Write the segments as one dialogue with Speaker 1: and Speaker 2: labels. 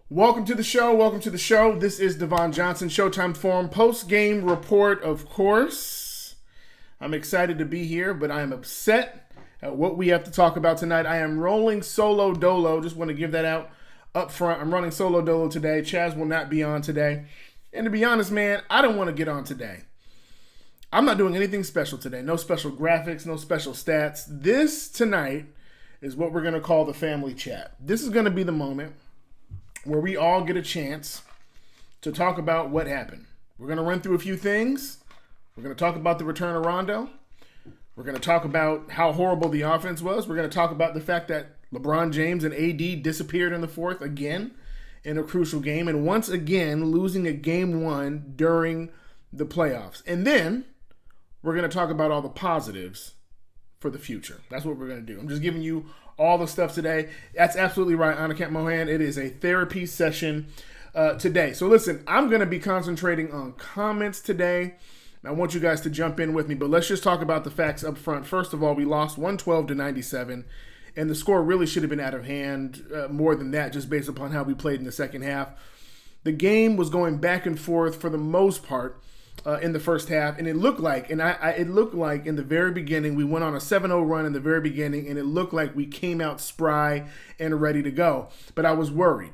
Speaker 1: Welcome to the show. Welcome to the show. This is Devon Johnson, Showtime Forum post-game report, of course. I'm excited to be here, but I am upset at what we have to talk about tonight. I am rolling solo dolo. Just want to give that out up front. I'm running solo dolo today. Chaz will not be on today. And to be honest, man, I don't want to get on today. I'm not doing anything special today. No special graphics, no special stats. This tonight is what we're going to call the family chat. This is going to be the moment where we all get a chance to talk about what happened. We're going to run through a few things. We're going to talk about the return of Rondo. We're going to talk about how horrible the offense was. We're going to talk about the fact that LeBron James and AD disappeared in the fourth again in a crucial game, and once again losing a game one during the playoffs. And then we're going to talk about all the positives for the future. That's what we're going to do. I'm just giving you all the stuff today. That's absolutely right, Anakat Mohan. It is a therapy session today. So listen, I'm going to be concentrating on comments today. I want you guys to jump in with me, but let's just talk about the facts up front. First of all, we lost 112-97, and the score really should have been out of hand more than that, just based upon how we played in the second half. The game was going back and forth for the most part in the first half, and it looked like, it looked like in the very beginning, we went on a 7-0 run in the very beginning, and it looked like we came out spry and ready to go. But I was worried.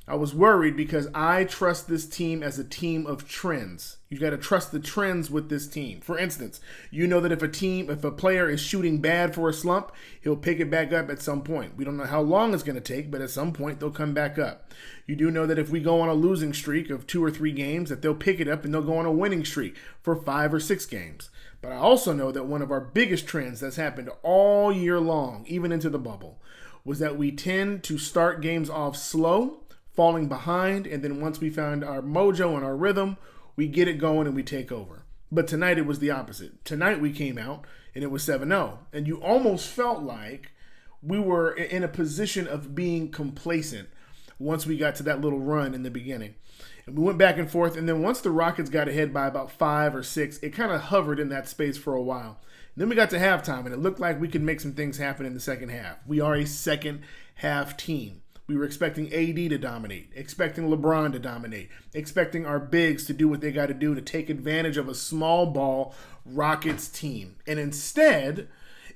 Speaker 1: I was worried because I trust this team as a team of trends. You got to trust the trends with this team. For instance, you know that if a player is shooting bad for a slump, he'll pick it back up at some point. We don't know how long it's going to take, but at some point they'll come back up. You do know that if we go on a losing streak of 2 or 3 games, that they'll pick it up and they'll go on a winning streak for 5 or 6 games. But I also know that one of our biggest trends that's happened all year long, even into the bubble, was that we tend to start games off slow, falling behind, and then once we found our mojo and our rhythm, we get it going and we take over. But tonight it was the opposite. Tonight we came out and it was 7-0, and you almost felt like we were in a position of being complacent once we got to that little run in the beginning. And we went back and forth, and then once the Rockets got ahead by about 5 or 6, it kind of hovered in that space for a while. And then we got to halftime, and it looked like we could make some things happen in the second half. We are a second half team. We were expecting AD to dominate, expecting LeBron to dominate, expecting our bigs to do what they got to do to take advantage of a small ball Rockets team. And instead,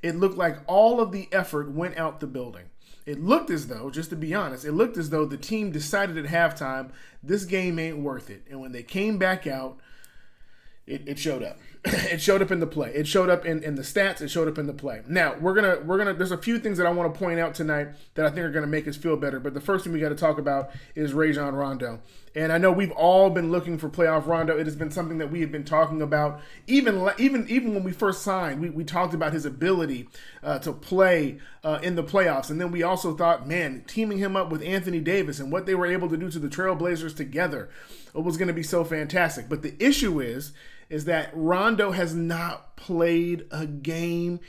Speaker 1: it looked like all of the effort went out the building. It looked as though, just to be honest, it looked as though the team decided at halftime, this game ain't worth it. And when they came back out, it showed up. It showed up in the play. It showed up in the stats. It showed up in the play. Now, we're gonna there's a few things that I want to point out tonight that I think are gonna make us feel better. But the first thing we got to talk about is Rajon Rondo. And I know we've all been looking for playoff Rondo. It has been something that we have been talking about. Even when we first signed, we talked about his ability to play in the playoffs. And then we also thought, man, teaming him up with Anthony Davis and what they were able to do to the Trailblazers together was going to be so fantastic. But the issue is that Rondo has not played a game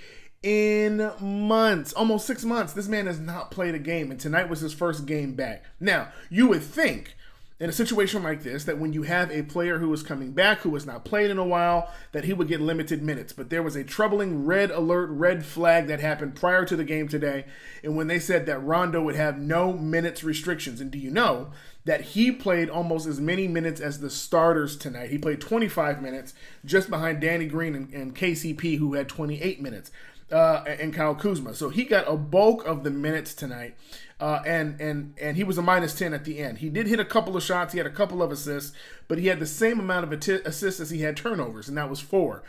Speaker 1: in months, almost 6 months. This man has not played a game, and tonight was his first game back. Now, you would think in a situation like this that when you have a player who is coming back, who has not played in a while, that he would get limited minutes. But there was a troubling red alert, red flag that happened prior to the game today, and when they said that Rondo would have no minutes restrictions. And do you know that he played almost as many minutes as the starters tonight? He played 25 minutes, just behind Danny Green and KCP, who had 28 minutes, and Kyle Kuzma. So he got a bulk of the minutes tonight, and he was a -10 at the end. He did hit a couple of shots, he had a couple of assists, but he had the same amount of assists as he had turnovers, and that was 4.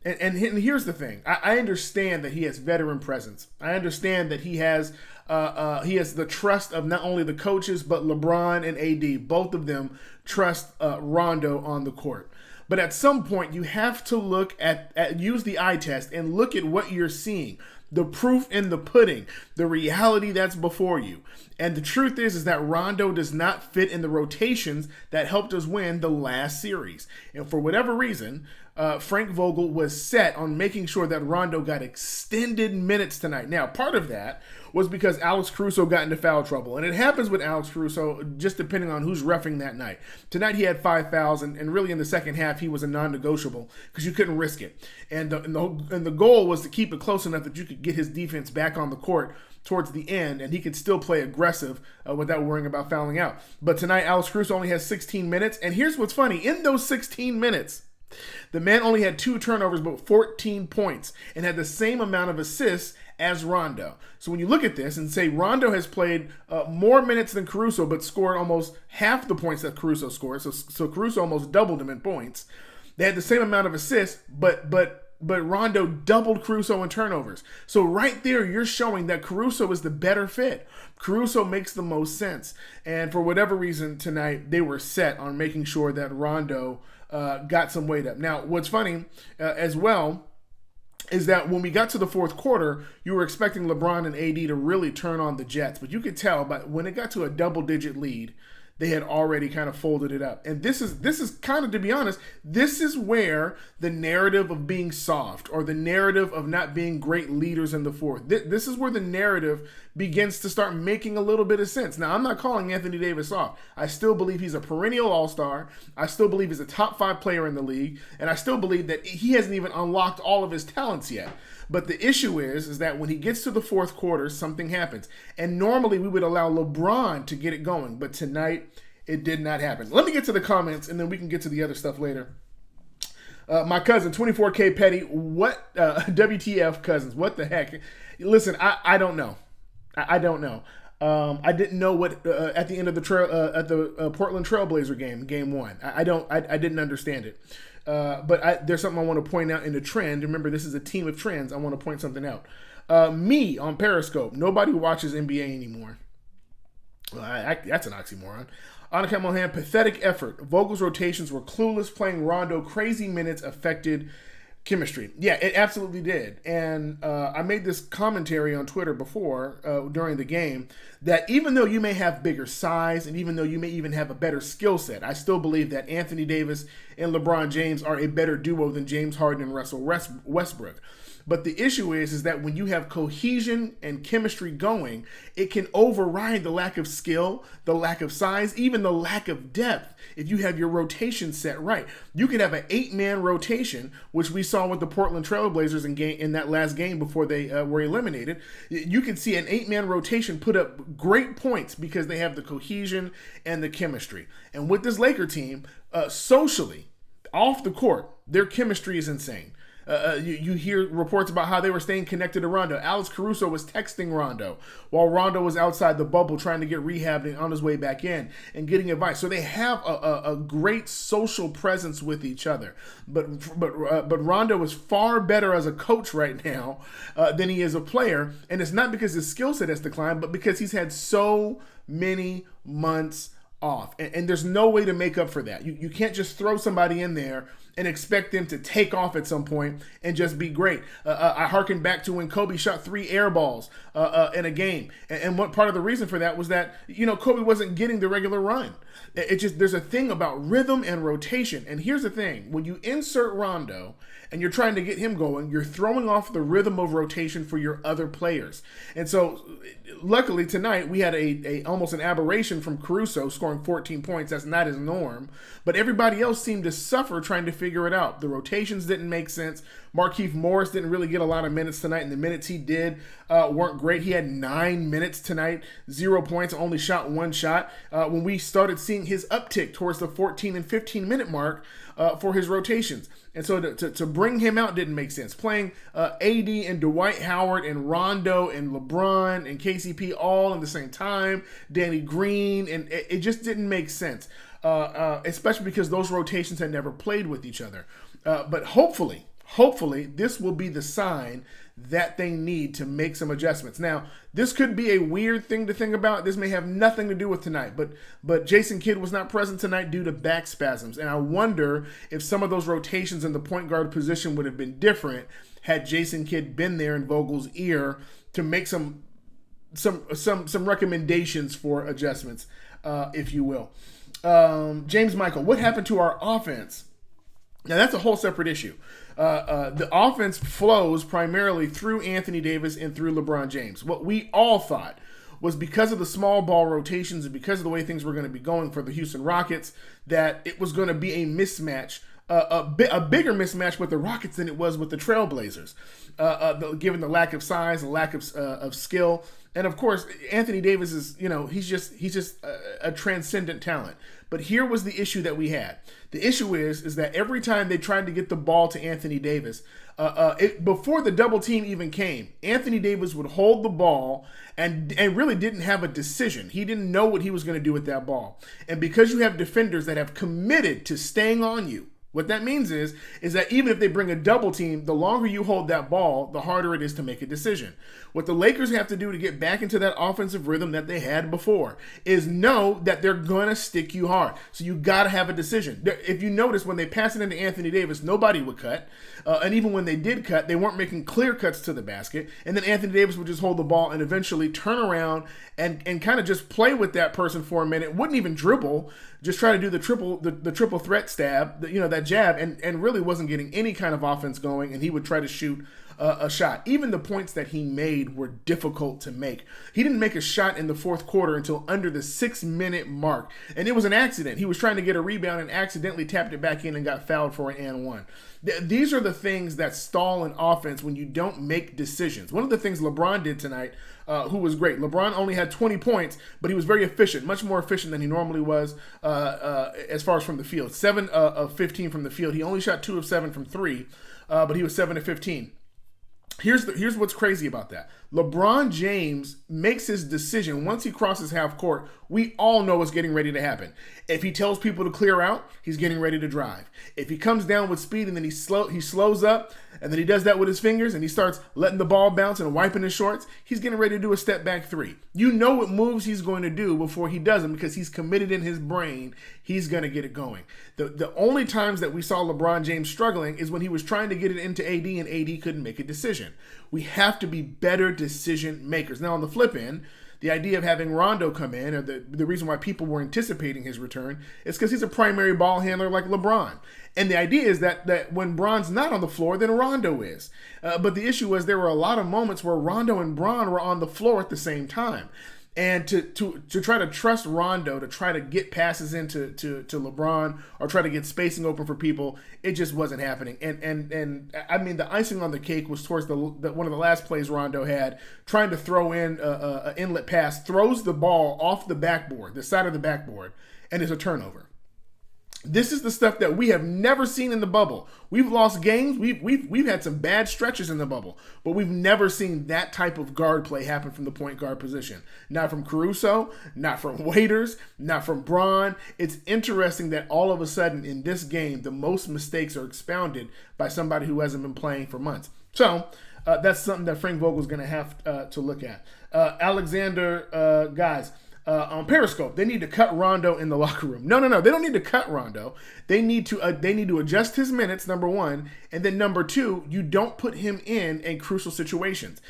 Speaker 1: And here's the thing. I understand that he has veteran presence. I understand that he has the trust of not only the coaches, but LeBron and AD. Both of them trust Rondo on the court. But at some point, you have to look use the eye test and look at what you're seeing. The proof in the pudding, the reality that's before you. And the truth is that Rondo does not fit in the rotations that helped us win the last series. And for whatever reason, Frank Vogel was set on making sure that Rondo got extended minutes tonight. Now, part of that was because Alex Caruso got into foul trouble. And it happens with Alex Caruso just depending on who's reffing that night. Tonight he had 5 fouls, and really in the second half he was a non-negotiable because you couldn't risk it. And the goal was to keep it close enough that you could get his defense back on the court towards the end, and he could still play aggressive without worrying about fouling out. But tonight Alex Caruso only has 16 minutes, and here's what's funny. In those 16 minutes, the man only had 2 turnovers but 14 points and had the same amount of assists as Rondo. So when you look at this and say Rondo has played more minutes than Caruso but scored almost half the points that Caruso scored, so Caruso almost doubled him in points. They had the same amount of assists, but Rondo doubled Caruso in turnovers. So right there, you're showing that Caruso is the better fit. Caruso makes the most sense. And for whatever reason tonight, they were set on making sure that Rondo got some weight up. Now, what's funny as well is that when we got to the fourth quarter, you were expecting LeBron and AD to really turn on the Jets. But you could tell, but when it got to a double-digit lead, they had already kind of folded it up. And this is kind of, to be honest, this is where the narrative of being soft or the narrative of not being great leaders in the fourth, this is where the narrative begins to start making a little bit of sense. Now, I'm not calling Anthony Davis soft. I still believe he's a perennial all-star. I still believe he's a top 5 player in the league. And I still believe that he hasn't even unlocked all of his talents yet. But the issue is that when he gets to the fourth quarter, something happens. And normally we would allow LeBron to get it going. But tonight, it did not happen. Let me get to the comments, and then we can get to the other stuff later. My cousin, 24K Petty, what, WTF Cousins, what the heck? Listen, I don't know. I don't know. I didn't know what, at the end of the Portland Trailblazer game 1. I didn't understand it. But there's something I want to point out in the trend. Remember, this is a team of trends. I want to point something out. Me on Periscope. Nobody watches NBA anymore. Well, that's an oxymoron. Anika Mohan, pathetic effort. Vogel's rotations were clueless. Playing Rondo crazy minutes affected chemistry. Yeah, it absolutely did. And I made this commentary on Twitter before during the game that even though you may have bigger size and even though you may even have a better skill set, I still believe that Anthony Davis and LeBron James are a better duo than James Harden and Russell Westbrook. But the issue is that when you have cohesion and chemistry going, it can override the lack of skill, the lack of size, even the lack of depth if you have your rotation set right. You could have an 8-man rotation, which we saw with the Portland Trailblazers in that last game before they were eliminated. You can see an 8-man rotation put up great points because they have the cohesion and the chemistry. And with this Laker team, socially, off the court, their chemistry is insane. You hear reports about how they were staying connected to Rondo. Alex Caruso was texting Rondo while Rondo was outside the bubble trying to get rehabbed and on his way back in and getting advice. So they have a great social presence with each other. But Rondo is far better as a coach right now than he is a player. And it's not because his skill set has declined, but because he's had so many months off. And there's no way to make up for that. You can't just throw somebody in there and expect them to take off at some point and just be great. I harken back to when Kobe shot 3 air balls in a game. And what part of the reason for that was that, Kobe wasn't getting the regular run. There's a thing about rhythm and rotation. And here's the thing. When you insert Rondo and you're trying to get him going, you're throwing off the rhythm of rotation for your other players. And so luckily tonight we had a almost an aberration from Caruso scoring 14 points. That's not his norm. But everybody else seemed to suffer trying to figure it out. The rotations didn't make sense. Markieff Morris didn't really get a lot of minutes tonight, and the minutes he did weren't great. He had 9 minutes tonight, 0 points, only shot 1 shot. When we started seeing his uptick towards the 14 and 15 minute mark for his rotations. And so to bring him out didn't make sense. Playing AD and Dwight Howard and Rondo and LeBron and KCP all in the same time, Danny Green, and it just didn't make sense, especially because those rotations had never played with each other. But hopefully, this will be the sign that they need to make some adjustments. Now, this could be a weird thing to think about. This may have nothing to do with tonight, but Jason Kidd was not present tonight due to back spasms. And I wonder if some of those rotations in the point guard position would have been different had Jason Kidd been there in Vogel's ear to make some recommendations for adjustments, if you will. James Michael, what happened to our offense? Now that's a whole separate issue. The offense flows primarily through Anthony Davis and through LeBron James. What we all thought was because of the small ball rotations and because of the way things were going to be going for the Houston Rockets, that it was going to be a mismatch, a bigger mismatch with the Rockets than it was with the Trailblazers, given the lack of size, the lack of skill. And of course, Anthony Davis is, he's just a transcendent talent. But here was the issue that we had. The issue is that every time they tried to get the ball to Anthony Davis, before the double team even came, Anthony Davis would hold the ball and really didn't have a decision. He didn't know what he was going to do with that ball. And because you have defenders that have committed to staying on you, what that means is that even if they bring a double team, the longer you hold that ball, the harder it is to make a decision. What the Lakers have to do to get back into that offensive rhythm that they had before is know that they're going to stick you hard. So you got to have a decision. If you notice, when they pass it into Anthony Davis, nobody would cut. And even when they did cut, they weren't making clear cuts to the basket. And then Anthony Davis would just hold the ball and eventually turn around and kind of just play with that person for a minute. Wouldn't even dribble, just try to do the triple threat stab, that jab, and really wasn't getting any kind of offense going. And he would try to shoot a shot. Even the points that he made were difficult to make. He didn't make a shot in the fourth quarter until under the 6-minute mark. And it was an accident. He was trying to get a rebound and accidentally tapped it back in and got fouled for an and one. These are the things that stall an offense when you don't make decisions. One of the things LeBron did tonight, who was great. LeBron only had 20 points, but he was very efficient, much more efficient than he normally was as far as from the field. 7 of 15 from the field. He only shot 2 of 7 from 3, but he was 7 of 15. Here's what's crazy about that. LeBron James makes his decision once he crosses half court. We all know what's getting ready to happen. If he tells people to clear out, he's getting ready to drive. If he comes down with speed and then he slows up, and then he does that with his fingers and he starts letting the ball bounce and wiping his shorts, he's getting ready to do a step back 3. You know what moves he's going to do before he does them because he's committed in his brain. He's going to get it going. The only times that we saw LeBron James struggling is when he was trying to get it into AD and AD couldn't make a decision. We have to be better decision makers. Now on the flip end, the idea of having Rondo come in, or the reason why people were anticipating his return, is because he's a primary ball handler like LeBron. And the idea is that when Bron's not on the floor, then Rondo is. But the issue was there were a lot of moments where Rondo and Bron were on the floor at the same time. And to try to trust Rondo to try to get passes into to LeBron or try to get spacing open for people, it just wasn't happening. And I mean, the icing on the cake was towards the one of the last plays Rondo had, trying to throw in an inlet pass, throws the ball off the backboard, the side of the backboard, and it's a turnover. This is the stuff that we have never seen in the bubble. We've lost games. We've had some bad stretches in the bubble, but we've never seen that type of guard play happen from the point guard position. Not from Caruso, not from Waiters, not from Bron. It's interesting that all of a sudden in this game, the most mistakes are expounded by somebody who hasn't been playing for months. So that's something that Frank Vogel's going to have to look at. Alexander, guys. On Periscope, they need to cut Rondo in the locker room. No. They don't need to cut Rondo. They need to adjust his minutes, number one. And then number two, you don't put him in crucial situations.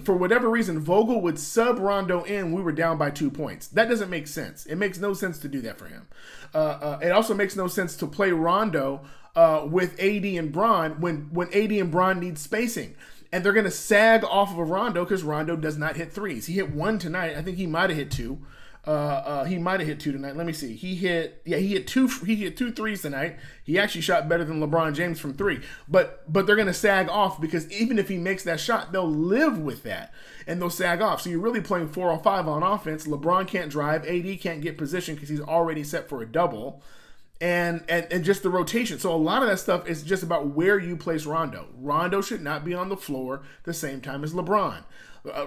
Speaker 1: For whatever reason, Vogel would sub Rondo in when we were down by 2 points. That doesn't make sense. It makes no sense to do that for him. It also makes no sense to play Rondo with AD and Bron when AD and Bron need spacing. And they're going to sag off of a Rondo because Rondo does not hit threes. He hit 1 tonight. I think he might have hit 2. He might have hit 2 tonight. Let me see. He hit 2 threes tonight. He actually shot better than LeBron James from 3. But they're going to sag off because even if he makes that shot, they'll live with that and they'll sag off. So you're really playing 4 on 5 on offense. LeBron can't drive. AD can't get position because he's already set for a double. And just the rotation. So a lot of that stuff is just about where you place Rondo. Rondo should not be on the floor the same time as LeBron.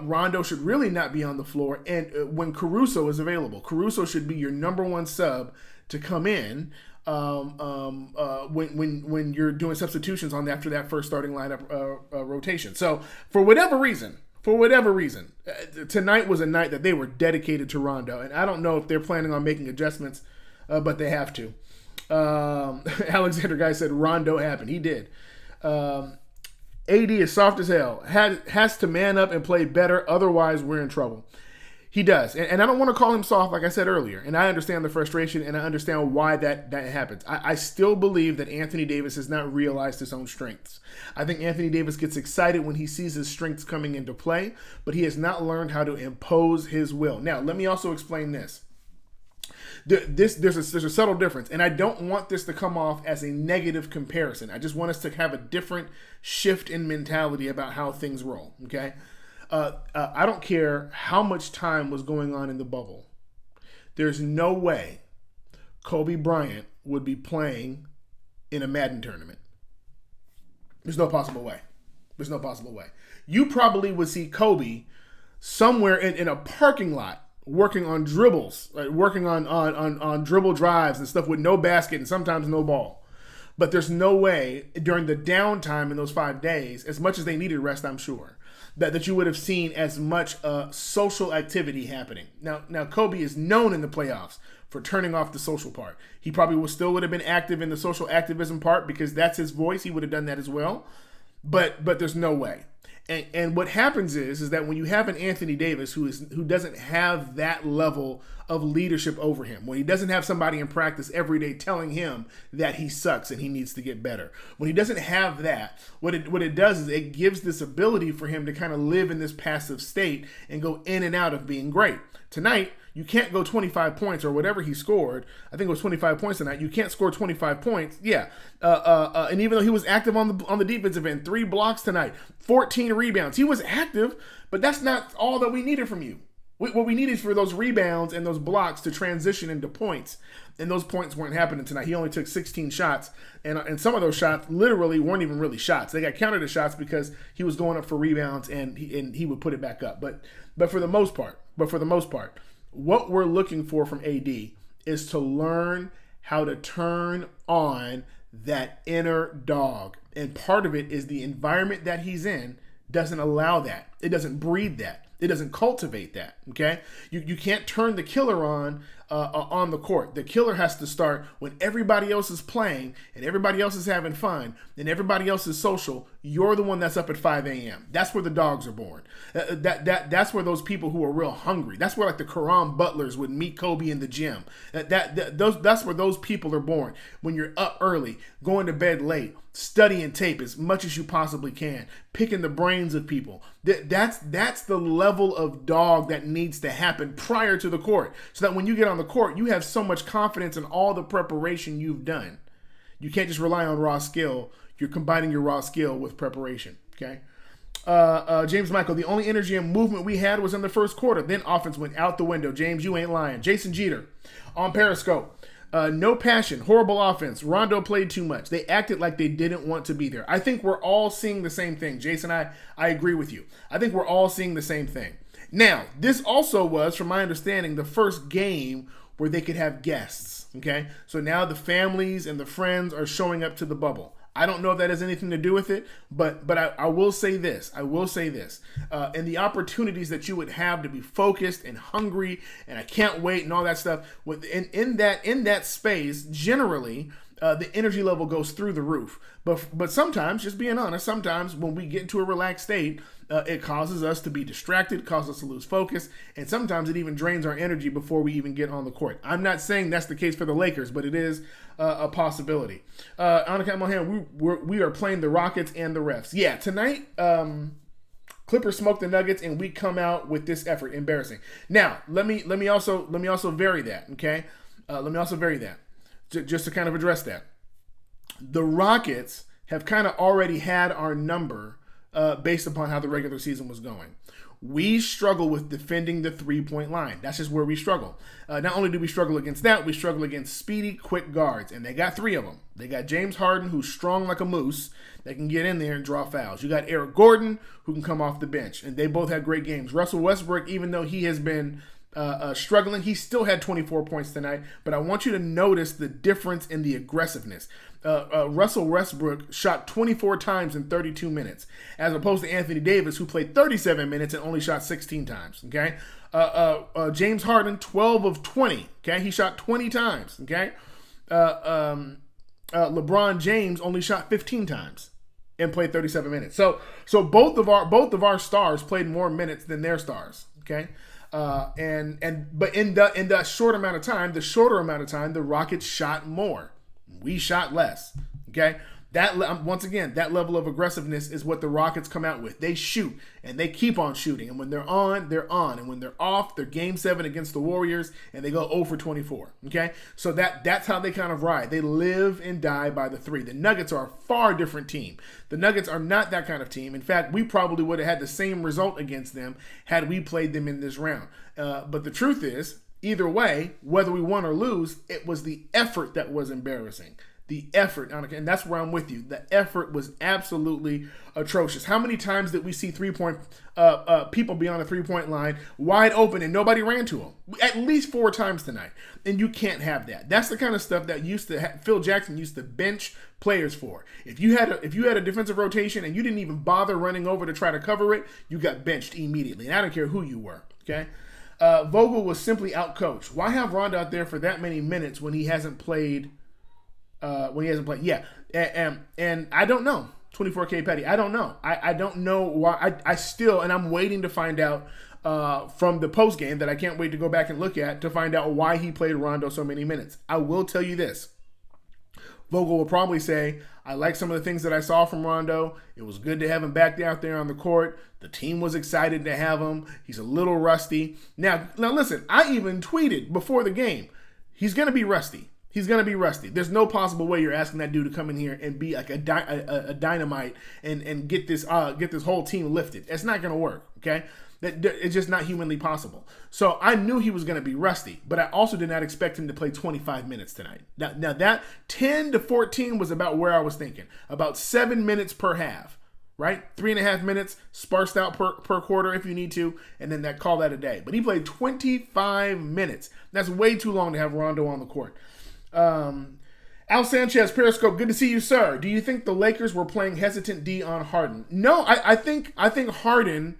Speaker 1: Rondo should really not be on the floor and when Caruso is available. Caruso should be your number one sub to come in when you're doing substitutions on after that first starting lineup rotation. So for whatever reason, tonight was a night that they were dedicated to Rondo. And I don't know if they're planning on making adjustments, but they have to. Alexander Guy said Rondo happened. He did. AD is soft as hell. Has to man up and play better. Otherwise, we're in trouble. He does. And I don't want to call him soft, like I said earlier. And I understand the frustration, and I understand why that happens. I still believe that Anthony Davis has not realized his own strengths. I think Anthony Davis gets excited when he sees his strengths coming into play, but he has not learned how to impose his will. Now, let me also explain this. There's a subtle difference, and I don't want this to come off as a negative comparison. I just want us to have a different shift in mentality about how things roll, okay? I don't care how much time was going on in the bubble. There's no way Kobe Bryant would be playing in a Madden tournament. There's no possible way. There's no possible way. You probably would see Kobe somewhere in a parking lot working on dribbles, like working on dribble drives and stuff with no basket and sometimes no ball. But there's no way during the downtime in those 5 days, as much as they needed rest, I'm sure, that you would have seen as much social activity happening. Now Kobe is known in the playoffs for turning off the social part. He probably still would have been active in the social activism part because that's his voice. He would have done that as well. But there's no way. And what happens is that when you have an Anthony Davis who doesn't have that level of leadership over him, when he doesn't have somebody in practice every day telling him that he sucks and he needs to get better, when he doesn't have that, what it does is it gives this ability for him to kind of live in this passive state and go in and out of being great. Tonight, you can't go 25 points or whatever he scored. I think it was 25 points tonight. You can't score 25 points. Yeah. And even though he was active on the defensive end, 3 blocks tonight, 14 rebounds. He was active, but that's not all that we needed from you. What we needed for those rebounds and those blocks to transition into points. And those points weren't happening tonight. He only took 16 shots. And some of those shots literally weren't even really shots. They got counted as shots because he was going up for rebounds and he would put it back up. But for the most part, what we're looking for from AD is to learn how to turn on that inner dog. And part of it is the environment that he's in doesn't allow that. It doesn't breed that. It doesn't cultivate that, okay? You can't turn the killer on the court. The killer has to start when everybody else is playing and everybody else is having fun and everybody else is social. You're the one that's up at 5 a.m. That's where the dogs are born. That's where those people who are real hungry. That's where like the Karan Butlers would meet Kobe in the gym. That's where those people are born. When you're up early, going to bed late, studying tape as much as you possibly can, picking the brains of people. That's the level of dog that needs to happen prior to the court, so that when you get on the court, you have so much confidence in all the preparation you've done. You can't just rely on raw skill. You're combining your raw skill with preparation, okay? James Michael, the only energy and movement we had was in the first quarter. Then offense went out the window. James, you ain't lying. Jason Jeter on Periscope. No passion, horrible offense. Rondo played too much. They acted like they didn't want to be there. I think we're all seeing the same thing. Jason, I agree with you. I think we're all seeing the same thing. Now, this also was, from my understanding, the first game where they could have guests, okay? So now the families and the friends are showing up to the bubble. I don't know if that has anything to do with it, but I will say this. And the opportunities that you would have to be focused and hungry and I can't wait and all that stuff, in that space, generally, the energy level goes through the roof. But sometimes, just being honest, sometimes when we get into a relaxed state, it causes us to be distracted, causes us to lose focus, and sometimes it even drains our energy before we even get on the court. I'm not saying that's the case for the Lakers, but it is a possibility. Annika Mohan, we are playing the Rockets and the refs. Yeah, tonight, Clippers smoke the Nuggets, and we come out with this effort. Embarrassing. Now, let me also vary that. Okay, let me also vary that just to kind of address that. The Rockets have kind of already had our number based upon how the regular season was going. We struggle with defending the three-point line. That's just where we struggle. Not only do we struggle against that, we struggle against speedy, quick guards, and they got 3 of them. They got James Harden, who's strong like a moose, that can get in there and draw fouls. You got Eric Gordon, who can come off the bench, and they both had great games. Russell Westbrook, even though he has been struggling, he still had 24 points tonight, but I want you to notice the difference in the aggressiveness. Russell Westbrook shot 24 times in 32 minutes, as opposed to Anthony Davis, who played 37 minutes and only shot 16 times, okay? James Harden, 12 of 20, okay? He shot 20 times, okay? LeBron James only shot 15 times. and played 37 minutes. So both of our stars played more minutes than their stars. Okay. But in the shorter amount of time, the Rockets shot more. We shot less. Okay. Once again, that level of aggressiveness is what the Rockets come out with. They shoot and they keep on shooting. And when they're on, they're on. And when they're off, they're game 7 against the Warriors and they go 0 for 24. Okay. So that's how they kind of ride. They live and die by the 3. The Nuggets are a far different team. The Nuggets are not that kind of team. In fact, we probably would have had the same result against them had we played them in this round. But the truth is, either way, whether we won or lose, it was the effort that was embarrassing. The effort, and that's where I'm with you. The effort was absolutely atrocious. How many times did we see people be on the 3-point line wide open and nobody ran to them? At least 4 times tonight. And you can't have that. That's the kind of stuff that Phil Jackson used to bench players for. If you had a defensive rotation and you didn't even bother running over to try to cover it, you got benched immediately. And I don't care who you were. Okay. Vogel was simply outcoached. Why have Rondo out there for that many minutes when he hasn't played? Yeah. And I don't know. 24K Petty. I don't know. I don't know why. I still, and I'm waiting to find out from the post game that I can't wait to go back and look at to find out why he played Rondo so many minutes. I will tell you this. Vogel will probably say, I like some of the things that I saw from Rondo. It was good to have him back out there on the court. The team was excited to have him. He's a little rusty. Now listen, I even tweeted before the game, he's going to be rusty. He's going to be rusty. There's no possible way you're asking that dude to come in here and be like a dynamite and get this whole team lifted. It's not going to work, okay? It's just not humanly possible. So I knew he was going to be rusty, but I also did not expect him to play 25 minutes tonight. Now that 10 to 14 was about where I was thinking. About 7 minutes per half, right? 3.5 minutes, sparsed out per quarter if you need to, and then call that a day. But he played 25 minutes. That's way too long to have Rondo on the court. Al Sanchez, Periscope, good to see you, sir. Do you think the Lakers were playing hesitant D on Harden? No, I think Harden.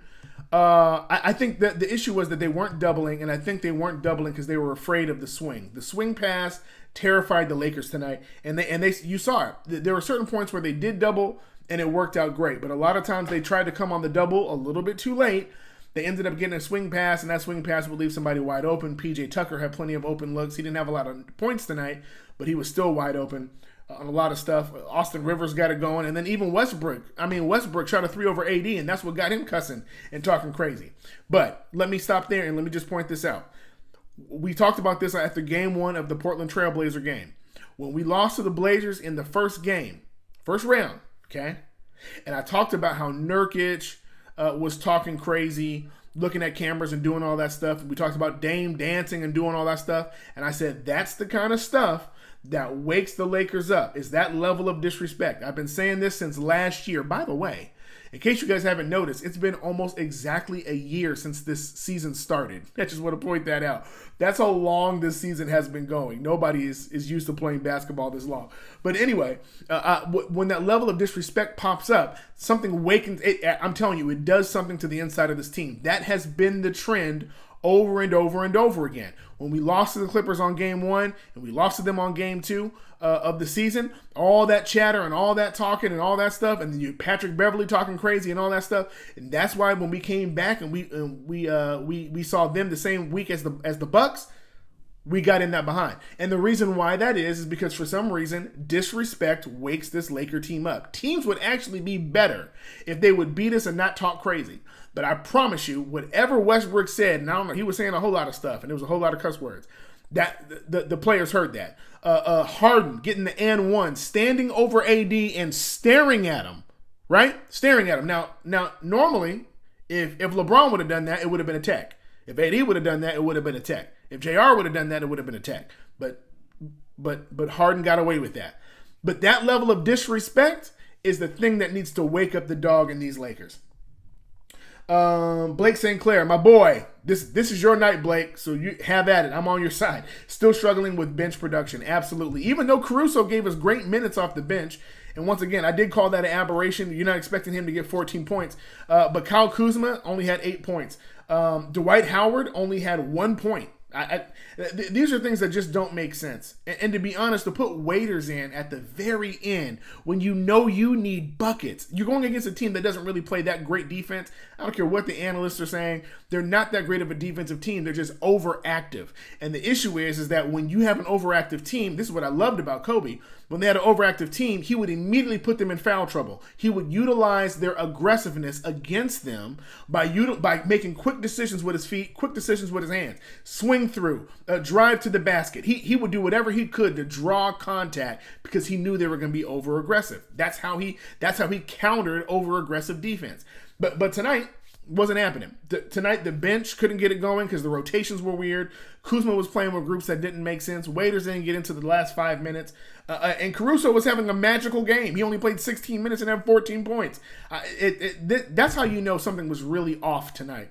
Speaker 1: I think that the issue was that they weren't doubling, and I think they weren't doubling because they were afraid of the swing. The swing pass terrified the Lakers tonight, and they you saw it. There were certain points where they did double, and it worked out great. But a lot of times they tried to come on the double a little bit too late. They ended up getting a swing pass, and that swing pass would leave somebody wide open. PJ Tucker had plenty of open looks. He didn't have a lot of points tonight, but he was still wide open on a lot of stuff. Austin Rivers got it going, and then even Westbrook. Westbrook shot a 3 over AD, and that's what got him cussing and talking crazy. But let me stop there, and let me just point this out. We talked about this after game 1 of the Portland Trailblazer game. When we lost to the Blazers in the first round, okay? And I talked about how Nurkic was talking crazy, looking at cameras and doing all that stuff. We talked about Dame dancing and doing all that stuff. And I said, that's the kind of stuff that wakes the Lakers up, is that level of disrespect. I've been saying this since last year. By the way, in case you guys haven't noticed, it's been almost exactly a year since this season started. I just want to point that out. That's how long this season has been going. Nobody is used to playing basketball this long. But anyway, when that level of disrespect pops up, something awakens. I'm telling you, it does something to the inside of this team. That has been the trend over and over and over again. When we lost to the Clippers on game 1 and we lost to them on game 2 of the season, all that chatter and all that talking and all that stuff, and then Patrick Beverley talking crazy and all that stuff, and that's why when we came back and we saw them the same week as the Bucks, we got in that behind. And the reason why that is because for some reason, disrespect wakes this Laker team up. Teams would actually be better if they would beat us and not talk crazy. But I promise you, whatever Westbrook said, and I don't know, he was saying a whole lot of stuff, and there was a whole lot of cuss words. That the players heard that. Harden getting the and 1, standing over AD and staring at him, right? Staring at him. Now normally, if LeBron would have done that, it would have been a tech. If AD would have done that, it would have been a tech. If JR would have done that, it would have been a tech. But Harden got away with that. But that level of disrespect is the thing that needs to wake up the dog in these Lakers. Blake St. Clair, my boy, this is your night, Blake, so you have at it. I'm on your side. Still struggling with bench production, absolutely. Even though Caruso gave us great minutes off the bench, and once again, I did call that an aberration. You're not expecting him to get 14 points. But Kyle Kuzma only had 8 points. Dwight Howard only had 1 point. These are things that just don't make sense. And to be honest, to put Waiters in at the very end when you know you need buckets, you're going against a team that doesn't really play that great defense. I don't care what the analysts are saying. They're not that great of a defensive team. They're just overactive. And the issue is that when you have an overactive team, this is what I loved about Kobe. When they had an overactive team, he would immediately put them in foul trouble. He would utilize their aggressiveness against them by making quick decisions with his feet, quick decisions with his hands, swing through, drive to the basket. He would do whatever he could to draw contact because he knew they were going to be over aggressive. That's how he countered over aggressive defense. But tonight wasn't happening. Tonight the bench couldn't get it going because the rotations were weird. Kuzma was playing with groups that didn't make sense. Waiters didn't get into the last 5 minutes. And Caruso was having a magical game. He only played 16 minutes and had 14 points. That's how you know something was really off tonight.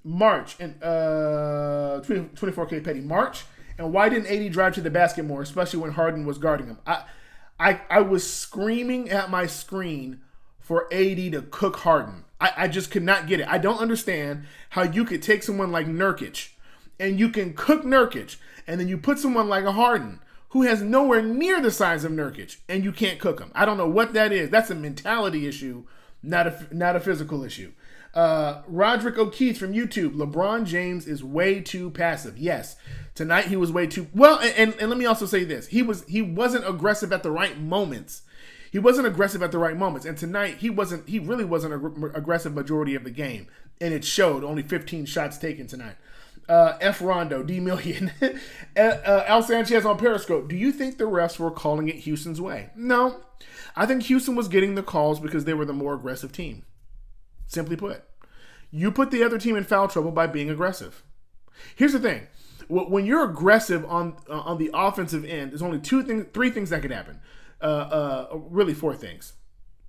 Speaker 1: March and 24K Petty. March, and why didn't AD drive to the basket more, especially when Harden was guarding him? I was screaming at my screen for AD to cook Harden. I just could not get it. I don't understand how you could take someone like Nurkic and you can cook Nurkic, and then you put someone like a Harden who has nowhere near the size of Nurkic, and you can't cook him. I don't know what that is. That's a mentality issue, not a physical issue. Roderick O'Keefe from YouTube. LeBron James is way too passive. Yes, tonight he was way too well. And let me also say this: he wasn't aggressive at the right moments. He wasn't aggressive at the right moments, and tonight he really wasn't aggressive majority of the game, and it showed. Only 15 shots taken tonight. F. Rondo, D. Million, Al Sanchez on Periscope. Do you think the refs were calling it Houston's way? No, I think Houston was getting the calls because they were the more aggressive team. Simply put, you put the other team in foul trouble by being aggressive. Here's the thing: when you're aggressive on the offensive end, there's only three things that could happen. Really 4 things.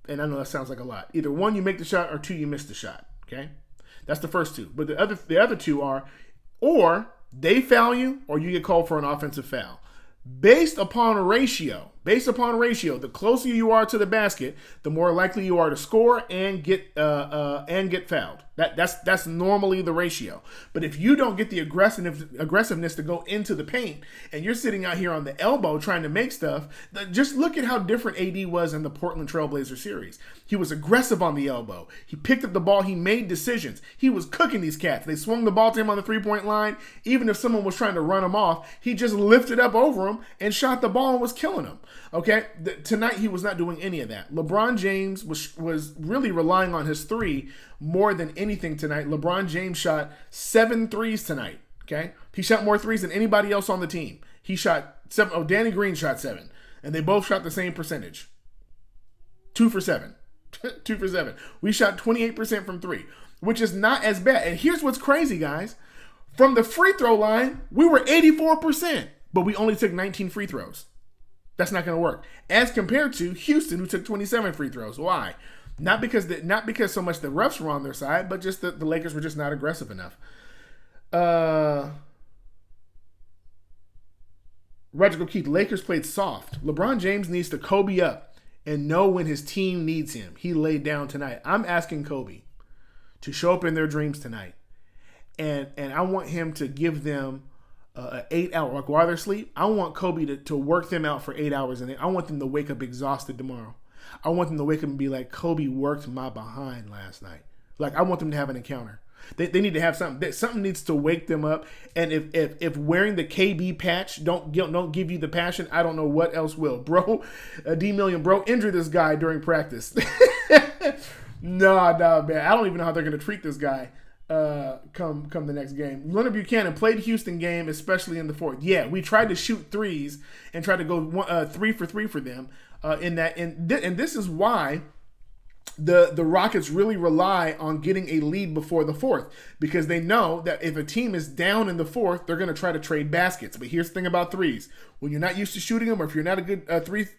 Speaker 1: And I know that sounds like a lot. Either 1, you make the shot, or 2, you miss the shot. Okay? That's the first 2. But the other 2 are, or they foul you, or you get called for an offensive foul. Based upon ratio, the closer you are to the basket, the more likely you are to score and get fouled. That's normally the ratio. But if you don't get the aggressiveness to go into the paint, and you're sitting out here on the elbow trying to make stuff, just look at how different AD was in the Portland Trailblazer series. He was aggressive on the elbow. He picked up the ball. He made decisions. He was cooking these cats. They swung the ball to him on the 3-point line. Even if someone was trying to run him off, he just lifted up over him and shot the ball and was killing him. Okay, tonight he was not doing any of that. LeBron James was really relying on his 3 more than anything tonight. LeBron James shot 7 threes tonight. Okay, he shot more threes than anybody else on the team. He shot 7. Oh, Danny Green shot 7, and they both shot the same percentage. 2 for 7. 2 for 7. We shot 28% from 3, which is not as bad. And here's what's crazy, guys: from the free throw line, we were 84%, but we only took 19 free throws. That's not going to work. As compared to Houston, who took 27 free throws. Why? Not because so much the refs were on their side, but just the Lakers were just not aggressive enough. Roger O'Keefe, Lakers played soft. LeBron James needs to Kobe up and know when his team needs him. He laid down tonight. I'm asking Kobe to show up in their dreams tonight. And I want him to give them 8 hours, like while they're asleep. I want Kobe to work them out for 8 hours, and I want them to wake up exhausted tomorrow. I want them to wake up and be like, Kobe worked my behind last night. Like, I want them to have an encounter. They need to have something. Something needs to wake them up. And if wearing the KB patch don't give you the passion, I don't know what else will. Bro, D Million, bro, injure this guy during practice. No, man. I don't even know how they're going to treat this guy come the next game. Leonard Buchanan played Houston game, especially in the 4th. Yeah, we tried to shoot threes and try to go 3 for 3 for them in that. And this is why the Rockets really rely on getting a lead before the 4th, because they know that if a team is down in the 4th, they're going to try to trade baskets. But here's the thing about threes: when you're not used to shooting them, or if you're not a good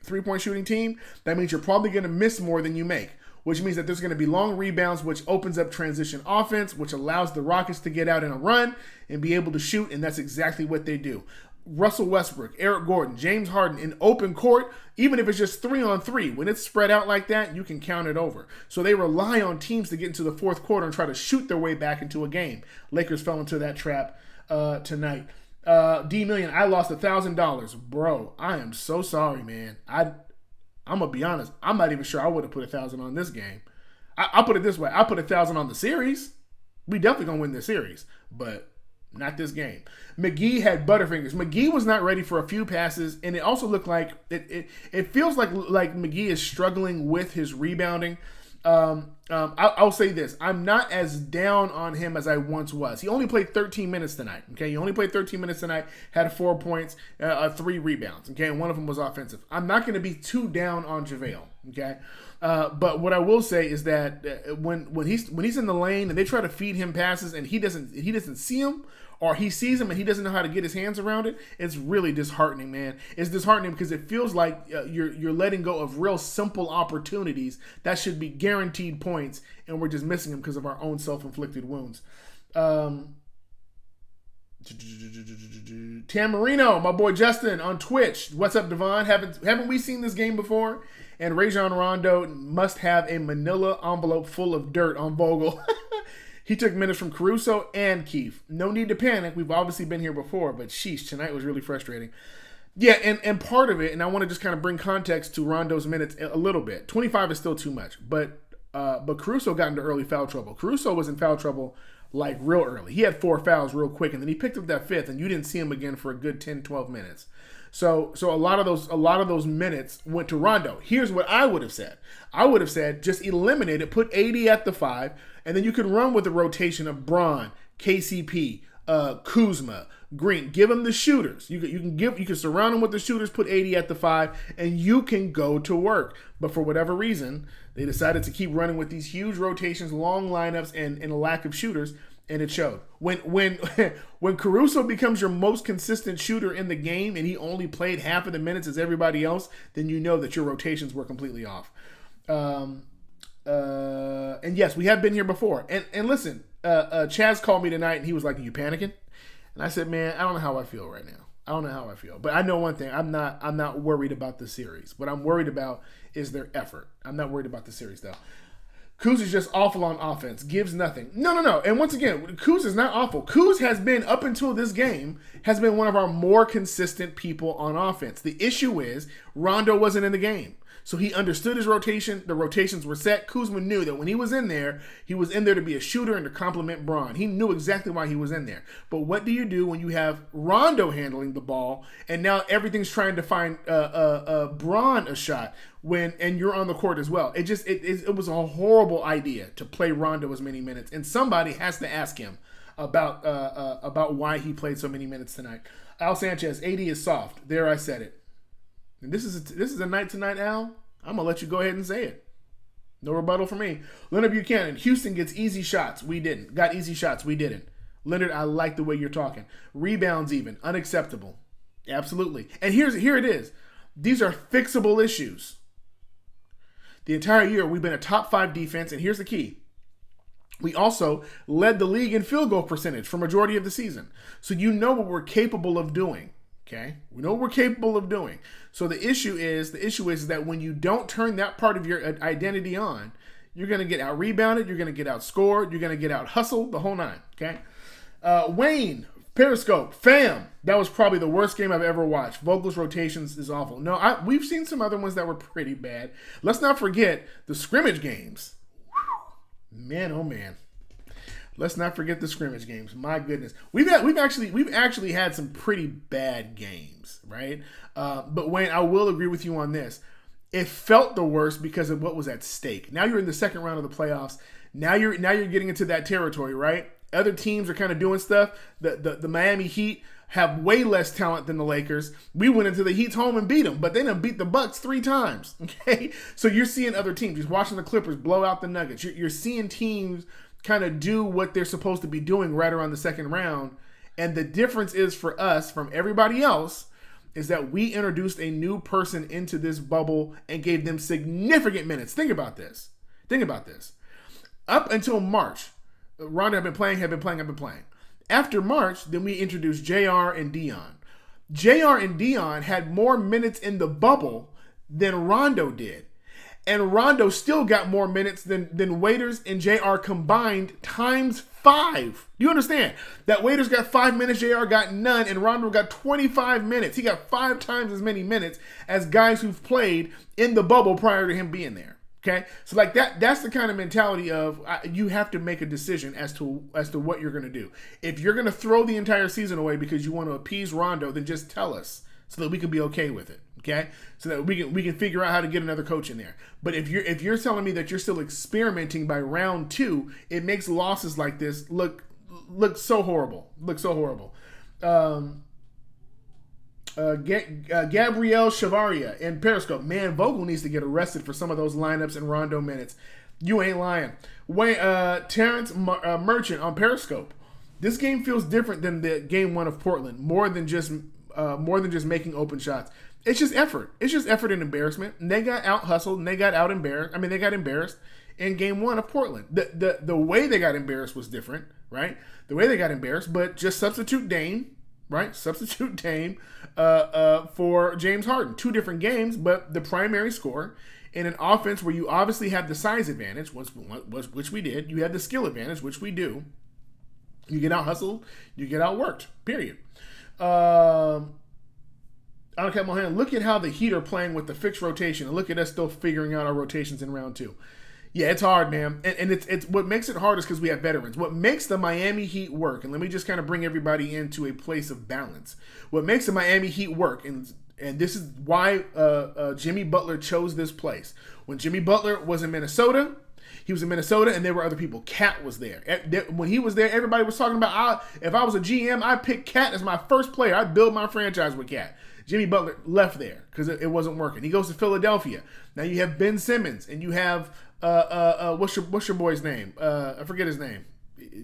Speaker 1: three-point shooting team, that means you're probably going to miss more than you make, which means that there's going to be long rebounds, which opens up transition offense, which allows the Rockets to get out in a run and be able to shoot, and that's exactly what they do. Russell Westbrook, Eric Gordon, James Harden in open court, even if it's just 3-on-3, when it's spread out like that, you can count it over. So they rely on teams to get into the fourth quarter and try to shoot their way back into a game. Lakers fell into that trap tonight. D Million, I lost $1,000. Bro, I am so sorry, man. I'm going to be honest. I'm not even sure I would have put $1,000 on this game. I'll put it this way. I put $1,000 on the series. We definitely going to win this series, but not this game. McGee had butterfingers. McGee was not ready for a few passes, and it also looked like it feels like McGee is struggling with his rebounding. I'll say this. I'm not as down on him as I once was. He only played 13 minutes tonight. Okay, he only played 13 minutes tonight, had 4 points, 3 rebounds. Okay, and one of them was offensive. I'm not going to be too down on JaVale. Okay, but what I will say is that when he's in the lane and they try to feed him passes and he doesn't see them, or he sees him and he doesn't know how to get his hands around it, it's really disheartening, man. It's disheartening because it feels like you're letting go of real simple opportunities that should be guaranteed points, and we're just missing them because of our own self-inflicted wounds. Tamarino, my boy Justin on Twitch. What's up, Devon? Haven't we seen this game before? And Rajon Rondo must have a manila envelope full of dirt on Vogel. He took minutes from Caruso and Keith. No need to panic. We've obviously been here before, but sheesh, tonight was really frustrating. Yeah, and part of it, and I want to just kind of bring context to Rondo's minutes a little bit. 25 is still too much, but Caruso got into early foul trouble. Caruso was in foul trouble like real early. He had 4 fouls real quick, and then he picked up that 5th, and you didn't see him again for a good 10, 12 minutes. So a lot of those minutes went to Rondo. Here's what I would have said. I would have said just eliminate it, put 80 at the 5, and then you could run with the rotation of Braun, KCP, Kuzma, Green. Give them the shooters. You can surround them with the shooters, put 80 at the 5, and you can go to work. But for whatever reason, they decided to keep running with these huge rotations, long lineups, and a lack of shooters. And it showed. When Caruso becomes your most consistent shooter in the game and he only played half of the minutes as everybody else, then you know that your rotations were completely off. And yes, we have been here before. And listen, Chaz called me tonight and he was like, "Are you panicking?" And I said, "Man, I don't know how I feel right now. I don't know how I feel. But I know one thing. I'm not worried about the series. What I'm worried about is their effort. I'm not worried about the series, though. Kuz is just awful on offense. Gives nothing. No. And once again, Kuz is not awful. Kuz has been, up until this game, has been one of our more consistent people on offense. The issue is Rondo wasn't in the game. So he understood his rotation. The rotations were set. Kuzma knew that when he was in there to be a shooter and to complement Braun. He knew exactly why he was in there. But what do you do when you have Rondo handling the ball and now everything's trying to find Braun a shot and you're on the court as well? It was a horrible idea to play Rondo as many minutes, and somebody has to ask him about why he played so many minutes tonight. Al Sanchez, 80 is soft. There, I said it. And this is a night tonight, Al. I'm gonna let you go ahead and say it. No rebuttal for me. Leonard Buchanan, Houston gets easy shots. We didn't. Got easy shots. We didn't. Leonard, I like the way you're talking. Rebounds even. Unacceptable. Absolutely. And here it is. These are fixable issues. The entire year, we've been a top 5 defense, and here's the key. We also led the league in field goal percentage for majority of the season. So you know what we're capable of doing. Okay, we know what we're capable of doing. So the issue is that when you don't turn that part of your identity on, you're going to get out rebounded, you're going to get outscored, you're going to get out hustled, the whole 9. Okay, Wayne Periscope fam, that was probably the worst game I've ever watched. Vogel's rotations is awful. No, we've seen some other ones that were pretty bad. Let's not forget the scrimmage games. Whew. Man, oh man. Let's not forget the scrimmage games. My goodness, we've actually had some pretty bad games, right? But Wayne, I will agree with you on this. It felt the worst because of what was at stake. Now you're in the second round of the playoffs. Now you're getting into that territory, right? Other teams are kind of doing stuff. The Miami Heat have way less talent than the Lakers. We went into the Heat's home and beat them, but they done beat the Bucks 3 times. Okay, so you're seeing other teams. You're watching the Clippers blow out the Nuggets. You're seeing teams kind of do what they're supposed to be doing right around the second round. And the difference is for us from everybody else is that we introduced a new person into this bubble and gave them significant minutes. Think about this. Up until March, Rondo had been playing. After March, then we introduced JR and Dion. JR and Dion had more minutes in the bubble than Rondo did. And Rondo still got more minutes than Waiters and JR combined times 5. Do you understand? That Waiters got 5 minutes, JR got none, and Rondo got 25 minutes. He got 5 times as many minutes as guys who've played in the bubble prior to him being there. Okay? So like that's the kind of mentality of you have to make a decision as to what you're going to do. If you're going to throw the entire season away because you want to appease Rondo, then just tell us so that we can be okay with it. Okay, so that we can figure out how to get another coach in there. But if you're telling me that you're still experimenting by round 2, it makes losses like this look so horrible. Gabrielle Chavaria in Periscope. Man, Vogel needs to get arrested for some of those lineups and Rondo minutes. You ain't lying. Terrence Merchant on Periscope. This game feels different than the game 1 of Portland. More than just making open shots. It's just effort. It's just effort and embarrassment. And they got out hustled and they got out embarrassed. I mean, they got embarrassed in game 1 of Portland. The way they got embarrassed was different, right? The way they got embarrassed, but just substitute Dame, right? Substitute Dame for James Harden. 2 different games, but the primary score in an offense where you obviously have the size advantage, which we did. You had the skill advantage, which we do. You get out hustled, you get out worked, period. Look at how the Heat are playing with the fixed rotation, and look at us still figuring out our rotations in round 2. Yeah, it's hard, man, and it's what makes it hard is because we have veterans. What makes the Miami Heat work, and let me just kind of bring everybody into a place of balance. What makes the Miami Heat work, and this is why Jimmy Butler chose this place. When Jimmy Butler was in Minnesota, he was in Minnesota, and there were other people. Cat was there. When he was there, everybody was talking about, if I was a GM, I'd pick Cat as my first player. I'd build my franchise with Cat. Jimmy Butler left there because it wasn't working. He goes to Philadelphia. Now you have Ben Simmons, and you have what's your boy's name? I forget his name.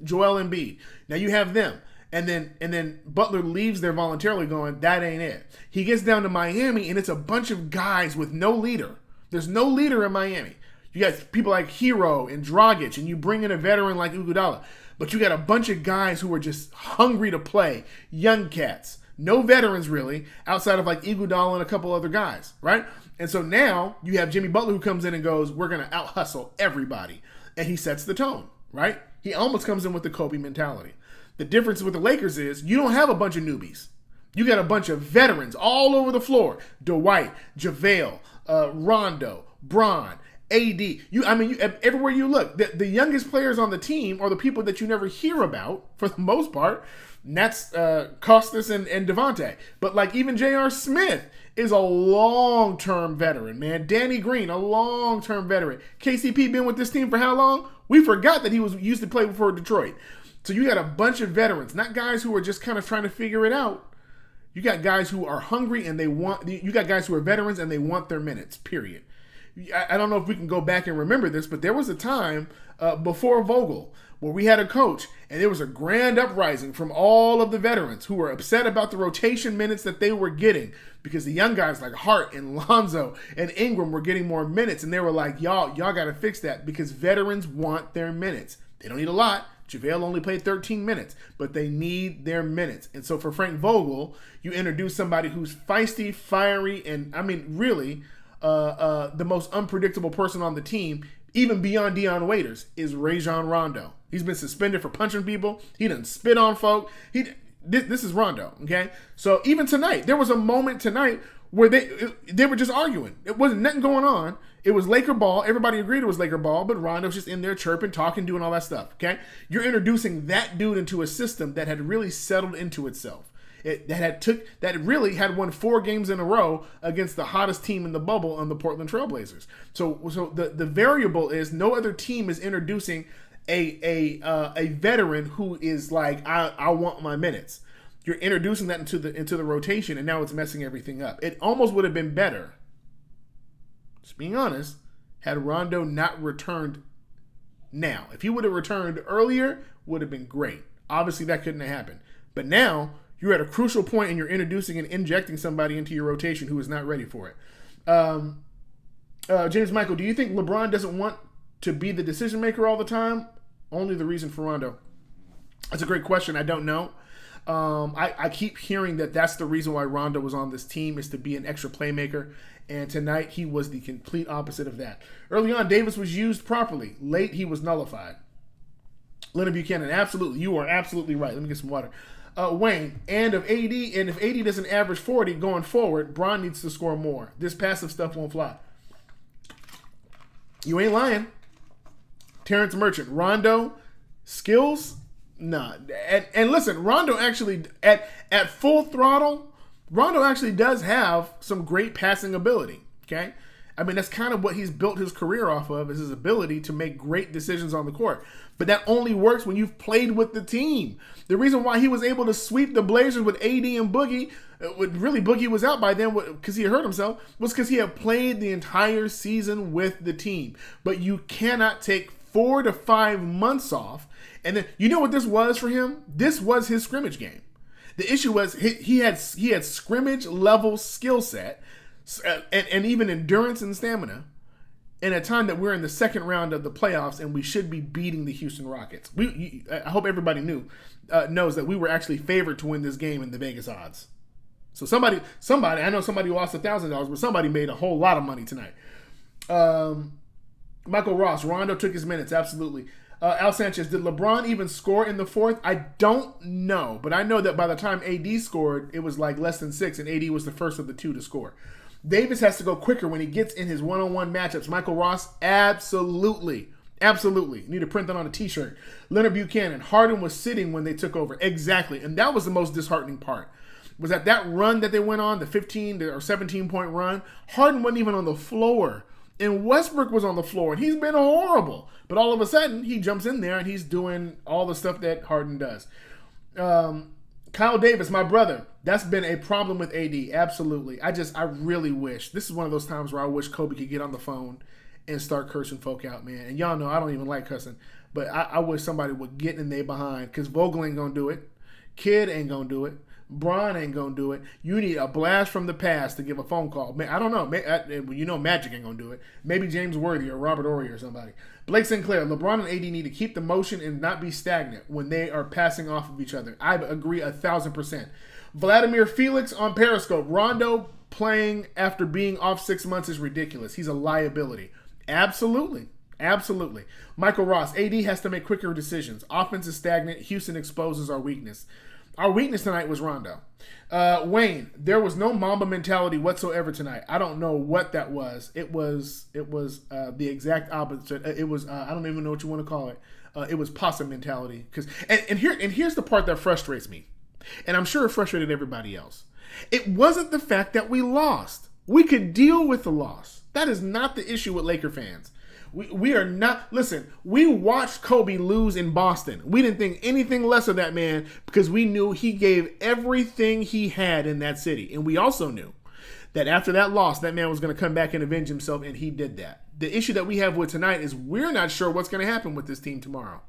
Speaker 1: Joel Embiid. Now you have them, and then Butler leaves there voluntarily, going, that ain't it. He gets down to Miami, and it's a bunch of guys with no leader. There's no leader in Miami. You got people like Hero and Dragic, and you bring in a veteran like Iguodala, but you got a bunch of guys who are just hungry to play, young cats. No veterans, really, outside of like Iguodala and a couple other guys, right? And so now you have Jimmy Butler who comes in and goes, we're going to out-hustle everybody. And he sets the tone, right? He almost comes in with the Kobe mentality. The difference with the Lakers is you don't have a bunch of newbies. You got a bunch of veterans all over the floor. Dwight, JaVale, Rondo, Bron, AD. Everywhere you look, the youngest players on the team are the people that you never hear about, for the most part. And that's Costas and Devontae. But like even J.R. Smith is a long-term veteran, man. Danny Green, a long-term veteran. KCP been with this team for how long? We forgot that he used to play for Detroit. So you got a bunch of veterans, not guys who are just kind of trying to figure it out. You got guys who are hungry and you got guys who are veterans and they want their minutes, period. I don't know if we can go back and remember this, but there was a time before Vogel where we had a coach and there was a grand uprising from all of the veterans who were upset about the rotation minutes that they were getting because the young guys like Hart and Lonzo and Ingram were getting more minutes, and they were like, y'all got to fix that because veterans want their minutes. They don't need a lot. JaVale only played 13 minutes, but they need their minutes. And so for Frank Vogel, you introduce somebody who's feisty, fiery, and really the most unpredictable person on the team, even beyond Dion Waiters, is Rajon Rondo. He's been suspended for punching people. He done spit on folk. This is Rondo, okay? So even tonight, there was a moment tonight where they were just arguing. It wasn't nothing going on. It was Laker ball. Everybody agreed it was Laker ball, but Rondo's just in there chirping, talking, doing all that stuff, okay? You're introducing that dude into a system that had really settled into itself. That really had won 4 games in a row against the hottest team in the bubble on the Portland Trailblazers. So the variable is no other team is introducing a veteran who is like, I want my minutes. You're introducing that into the rotation, and now it's messing everything up. It almost would have been better, just being honest, had Rondo not returned now. If he would have returned earlier, would have been great. Obviously, that couldn't have happened. But now you're at a crucial point, and you're introducing and injecting somebody into your rotation who is not ready for it. James Michael, do you think LeBron doesn't want to be the decision maker all the time? Only the reason for Rondo. That's a great question. I don't know. I keep hearing that that's the reason why Rondo was on this team, is to be an extra playmaker. And tonight he was the complete opposite of that. Early on, Davis was used properly. Late, he was nullified. Leonard Buchanan, absolutely. You are absolutely right. Let me get some water. Wayne, and if AD doesn't average 40 going forward, Bron needs to score more. This passive stuff won't fly. You ain't lying. Terrence Merchant, Rondo, skills? Nah. And listen, Rondo actually, at full throttle, Rondo actually does have some great passing ability, okay? I mean, that's kind of what he's built his career off of, is his ability to make great decisions on the court. But that only works when you've played with the team. The reason why he was able to sweep the Blazers with AD and Boogie, really Boogie was out by then because he hurt himself, was because he had played the entire season with the team. But you cannot take 4 to 5 months off. And then, you know what this was for him? This was his scrimmage game. The issue was he had scrimmage level skill set and even endurance and stamina in a time that we're in the second round of the playoffs and we should be beating the Houston Rockets. I hope everybody knows that we were actually favored to win this game in the Vegas odds. So somebody, I know somebody lost $1,000, but somebody made a whole lot of money tonight. Michael Ross, Rondo took his minutes, absolutely. Al Sanchez, did LeBron even score in the fourth? I don't know, but I know that by the time AD scored, it was like less than 6, and AD was the first of the 2 to score. Davis has to go quicker when he gets in his one-on-one matchups. Michael Ross, absolutely. Absolutely. Need to print that on a t-shirt. Leonard Buchanan, Harden was sitting when they took over. Exactly, and that was the most disheartening part. Was that run that they went on, the 15 or 17-point run, Harden wasn't even on the floor. And Westbrook was on the floor, and he's been horrible. But all of a sudden, he jumps in there, and he's doing all the stuff that Harden does. Kyle Davis, my brother, that's been a problem with AD, absolutely. I really wish. This is one of those times where I wish Kobe could get on the phone and start cursing folk out, man. And y'all know I don't even like cussing, but I wish somebody would get in there behind, because Vogel ain't going to do it. Kid ain't going to do it. Bron ain't gonna do it. You need a blast from the past to give a phone call. I don't know. You know Magic ain't gonna do it. Maybe James Worthy or Robert Horry or somebody. Blake Sinclair, LeBron and AD need to keep the motion and not be stagnant when they are passing off of each other. I agree 1,000%. Vladimir Felix on Periscope. Rondo playing after being off 6 months is ridiculous. He's a liability. Absolutely. Absolutely. Michael Ross, AD has to make quicker decisions. Offense is stagnant. Houston exposes our weakness. Our weakness tonight was Rondo. Wayne, there was no Mamba mentality whatsoever tonight. I don't know what that was. It was the exact opposite. It was I don't even know what you want to call it. It was possum mentality. Here's the part that frustrates me, and I'm sure it frustrated everybody else. It wasn't the fact that we lost. We could deal with the loss. That is not the issue with Laker fans. We are not, listen, we watched Kobe lose in Boston. We didn't think anything less of that man because we knew he gave everything he had in that city. And we also knew that after that loss, that man was going to come back and avenge himself, and he did that. The issue that we have with tonight is we're not sure what's going to happen with this team tomorrow.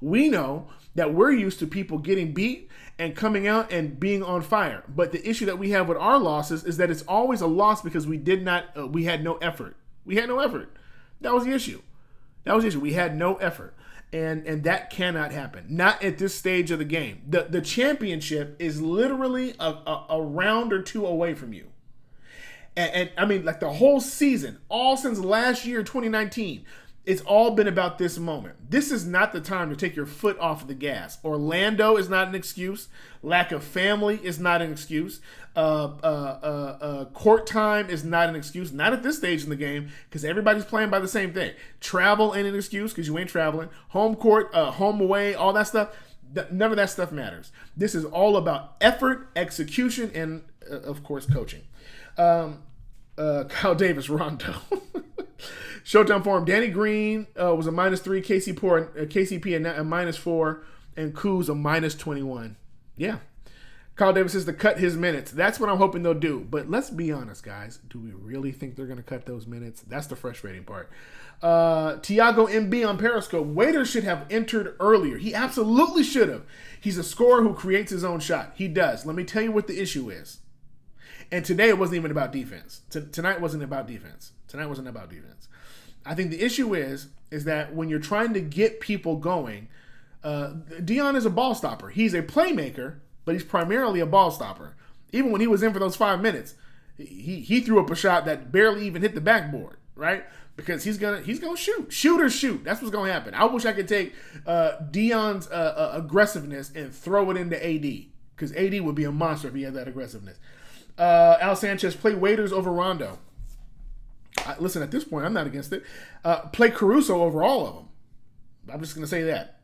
Speaker 1: We know that we're used to people getting beat and coming out and being on fire. But the issue that we have with our losses is that it's always a loss because we had no effort. We had no effort. That was the issue. We had no effort. And that cannot happen. Not at this stage of the game. The championship is literally a round or two away from you. And I mean, like the whole season, all since last year, 2019, it's all been about this moment. This is not the time to take your foot off the gas. Orlando is not an excuse. Lack of family is not an excuse. Court time is not an excuse. Not at this stage in the game because everybody's playing by the same thing. Travel ain't an excuse because you ain't traveling. Home court, home away, all that stuff. None of that stuff matters. This is all about effort, execution, and, of course, coaching. Kyle Davis, Rondo. Showtime Forum, Danny Green was a -3, KCP a -4, and Kuz a -21. Yeah. Kyle Davis says to cut his minutes. That's what I'm hoping they'll do. But let's be honest, guys. Do we really think they're going to cut those minutes? That's the frustrating part. Tiago MB on Periscope. Waiters should have entered earlier. He absolutely should have. He's a scorer who creates his own shot. He does. Let me tell you what the issue is. And today it wasn't even about defense. Tonight wasn't about defense. I think the issue is that when you're trying to get people going, Dion is a ball stopper. He's a playmaker, but he's primarily a ball stopper. Even when he was in for those 5 minutes, he threw up a shot that barely even hit the backboard, right? Because he's gonna shoot. Shoot or shoot. That's what's gonna happen. I wish I could take Dion's aggressiveness and throw it into AD, because AD would be a monster if he had that aggressiveness. Al Sanchez, play Waiters over Rondo. Listen, at this point, I'm not against it. Play Caruso over all of them. I'm just gonna say that.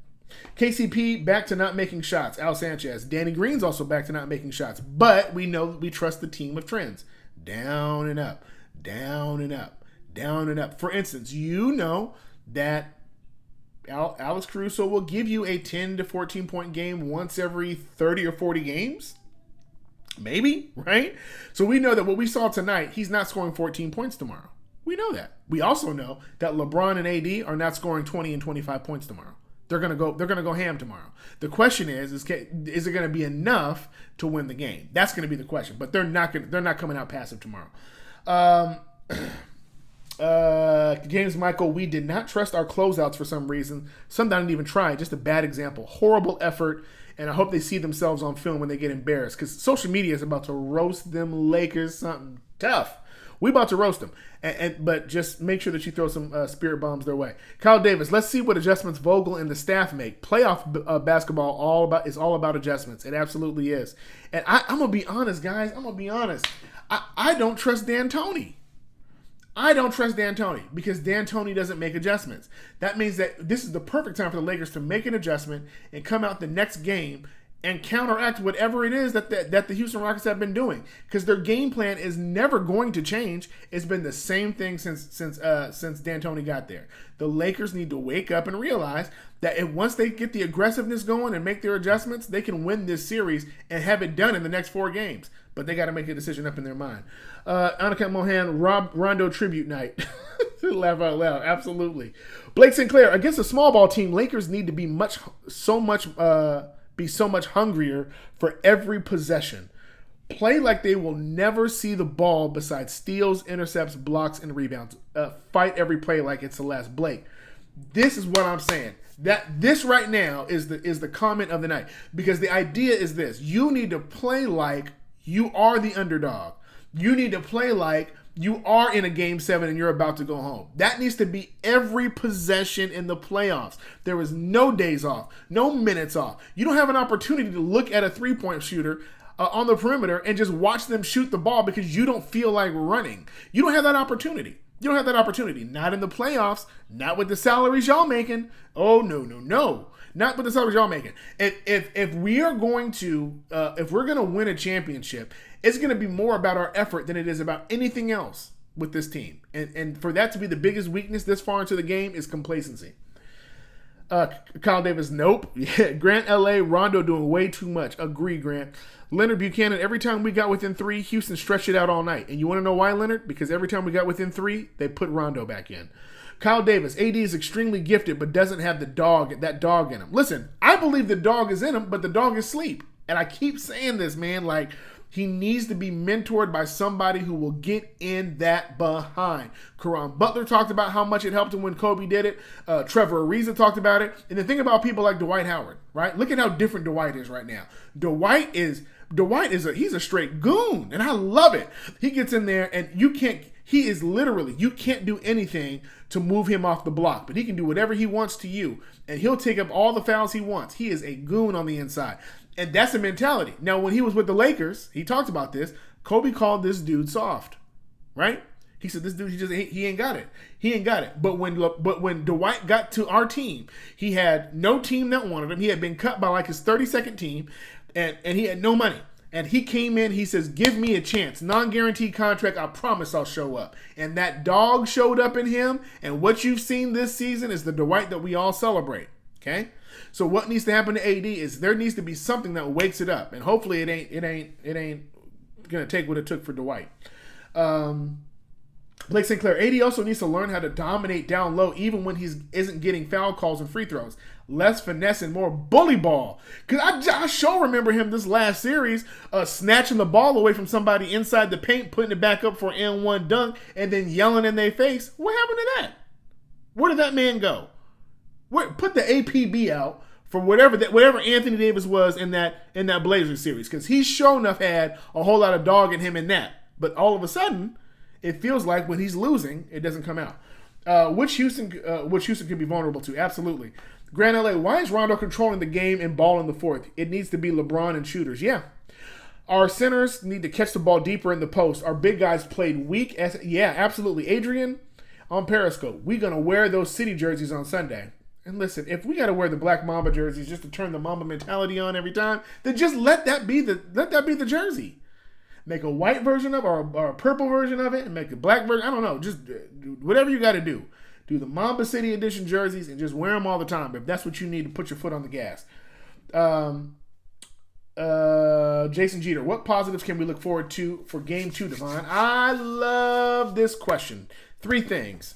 Speaker 1: KCP back to not making shots. Al Sanchez. Danny Green's also back to not making shots. But we know that we trust the team of trends. Down and up. Down and up. Down and up. For instance, you know that Alex Caruso will give you a 10 to 14 point game once every 30 or 40 games. Maybe, right? So we know that what we saw tonight, he's not scoring 14 points tomorrow. We know that. We also know that LeBron and AD are not scoring 20 and 25 points tomorrow. They're gonna go ham tomorrow. The question is it gonna be enough to win the game? That's gonna be the question. But they're not coming out passive tomorrow. James Michael, we did not trust our closeouts for some reason. Some didn't even try. Just a bad example. Horrible effort. And I hope they see themselves on film when they get embarrassed, because social media is about to roast them Lakers something tough. We about to roast them, but just make sure that you throw some spirit bombs their way. Kyle Davis, let's see what adjustments Vogel and the staff make. Playoff basketball is all about adjustments. It absolutely is. And I'm gonna be honest, guys. I'm gonna be honest. I don't trust D'Antoni. I don't trust D'Antoni because D'Antoni doesn't make adjustments. That means that this is the perfect time for the Lakers to make an adjustment and come out the next game and counteract whatever it is that the Houston Rockets have been doing, because their game plan is never going to change. It's been the same thing since D'Antoni got there. The Lakers need to wake up and realize that once they get the aggressiveness going and make their adjustments, they can win this series and have it done in the next 4 games. But they got to make a decision up in their mind. Anakat Mohan, Rondo tribute night. Laugh out loud. Absolutely. Blake Sinclair, against a small ball team, Lakers need to be so much hungrier for every possession. Play like they will never see the ball besides steals, intercepts, blocks, and rebounds. Fight every play like it's the last. Blake, this is what I'm saying. That this right now is the comment of the night, because the idea is this: you need to play like you are the underdog. You need to play like you are in a game 7 and you're about to go home. That needs to be every possession in the playoffs. There is no days off, no minutes off. You don't have an opportunity to look at a 3-point shooter on the perimeter and just watch them shoot the ball because you don't feel like running. You don't have that opportunity. You don't have that opportunity. Not in the playoffs. Not with the salaries y'all making. Oh, no. Not with the salaries y'all making. If we are going to, if we're going to win a championship, it's going to be more about our effort than it is about anything else with this team. And for that to be the biggest weakness this far into the game is complacency. Kyle Davis, nope. Yeah, Grant LA, Rondo doing way too much. Agree, Grant. Leonard Buchanan, every time we got within 3, Houston stretched it out all night. And you want to know why, Leonard? Because every time we got within 3, they put Rondo back in. Kyle Davis, AD is extremely gifted, but doesn't have that dog in him. Listen, I believe the dog is in him, but the dog is asleep. And I keep saying this, man, like, he needs to be mentored by somebody who will get in that behind. Caron Butler talked about how much it helped him when Kobe did it. Trevor Ariza talked about it. And the thing about people like Dwight Howard, right? Look at how different Dwight is right now. Dwight is he's a straight goon, and I love it. He gets in there, and you can't do anything to move him off the block, but he can do whatever he wants to you, and he'll take up all the fouls he wants. He is a goon on the inside. And that's the mentality. Now, when he was with the Lakers, he talked about this. Kobe called this dude soft, right? He said, this dude, he ain't got it. He ain't got it. But when Dwight got to our team, he had no team that wanted him. He had been cut by like his 32nd team, and he had no money. And he came in, he says, give me a chance. Non-guaranteed contract, I promise I'll show up. And that dog showed up in him, and what you've seen this season is the Dwight that we all celebrate, okay? So what needs to happen to AD is there needs to be something that wakes it up, and hopefully it ain't gonna take what it took for Dwight. Blake Sinclair, AD also needs to learn how to dominate down low, even when he isn't getting foul calls and free throws. Less finesse and more bully ball. Because I sure remember him this last series snatching the ball away from somebody inside the paint, putting it back up for an N1 dunk, and then yelling in their face. What happened to that? Where did that man go? Put the APB out for whatever Anthony Davis was in that Blazers series, because he sure enough had a whole lot of dog in him in that. But all of a sudden, it feels like when he's losing, it doesn't come out. Which Houston could be vulnerable to? Absolutely. Grand LA, why is Rondo controlling the game and ball in the fourth? It needs to be LeBron and shooters. Yeah. Our centers need to catch the ball deeper in the post. Our big guys played weak. Yeah, absolutely. Adrian on Periscope, we're going to wear those city jerseys on Sunday. And listen, if we got to wear the Black Mamba jerseys just to turn the Mamba mentality on every time, then just let that be the jersey. Make a white version of it or a purple version of it and make a black version. I don't know. Just whatever you got to do. Do the Mamba City Edition jerseys and just wear them all the time if that's what you need to put your foot on the gas. Jason Jeter, what positives can we look forward to for Game 2, Devon? I love this question. 3 things.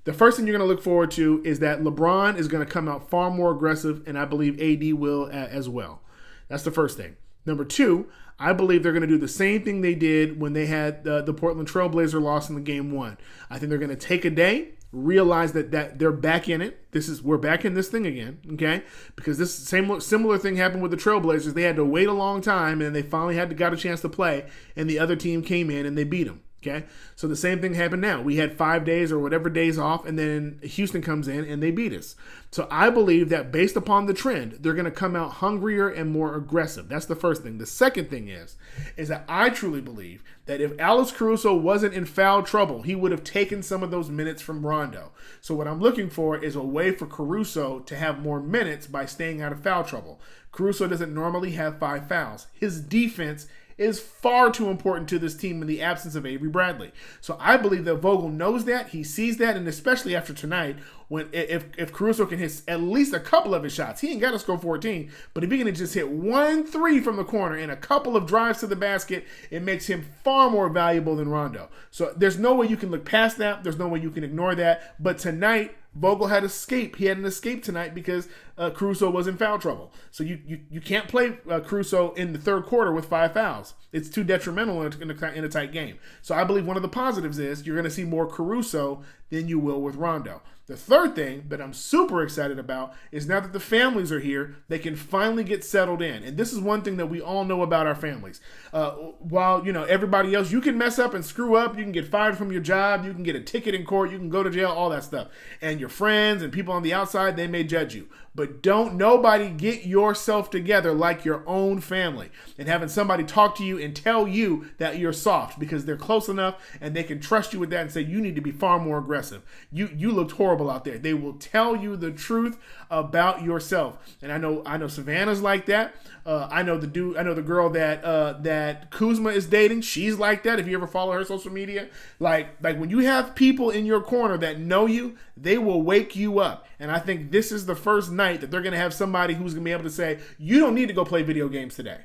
Speaker 1: The first thing you're going to look forward to is that LeBron is going to come out far more aggressive, and I believe AD will as well. That's the first thing. Number 2, I believe they're going to do the same thing they did when they had the Portland Trailblazer loss in the Game 1. I think they're going to take a day, realize that they're back in it. We're back in this thing again, okay? Because this similar thing happened with the Trailblazers. They had to wait a long time, and they finally got a chance to play, and the other team came in and they beat them. Okay, so the same thing happened now. We had 5 days or whatever days off, and then Houston comes in and they beat us. So I believe that based upon the trend, they're going to come out hungrier and more aggressive. That's the first thing. The second thing is that I truly believe that if Alex Caruso wasn't in foul trouble, he would have taken some of those minutes from Rondo. So what I'm looking for is a way for Caruso to have more minutes by staying out of foul trouble. Caruso doesn't normally have 5 fouls. His defense is far too important to this team in the absence of Avery Bradley. So I believe that Vogel knows that, he sees that, and especially after tonight, when if Caruso can hit at least a couple of his shots, he ain't got to score 14, but if he can just hit 1 3 from the corner and a couple of drives to the basket, it makes him far more valuable than Rondo. So there's no way you can look past that. There's no way you can ignore that. But tonight, Vogel had escape. He had an escape tonight because Caruso was in foul trouble. So you can't play Caruso in the third quarter with 5 fouls. It's too detrimental in a tight game. So I believe one of the positives is you're going to see more Caruso than you will with Rondo. The third thing that I'm super excited about is now that the families are here, they can finally get settled in. And this is one thing that we all know about our families. While, everybody else, you can mess up and screw up. You can get fired from your job. You can get a ticket in court. You can go to jail, all that stuff. And your friends and people on the outside, they may judge you. But don't nobody get yourself together like your own family and having somebody talk to you and tell you that you're soft because they're close enough and they can trust you with that and say you need to be far more aggressive. You looked horrible out there. They will tell you the truth about yourself. And I know Savannah's like that. I know the girl that Kuzma is dating. She's like that. If you ever follow her social media, like when you have people in your corner that know you, they will wake you up. And I think this is the first night that they're going to have somebody who's going to be able to say, you don't need to go play video games today.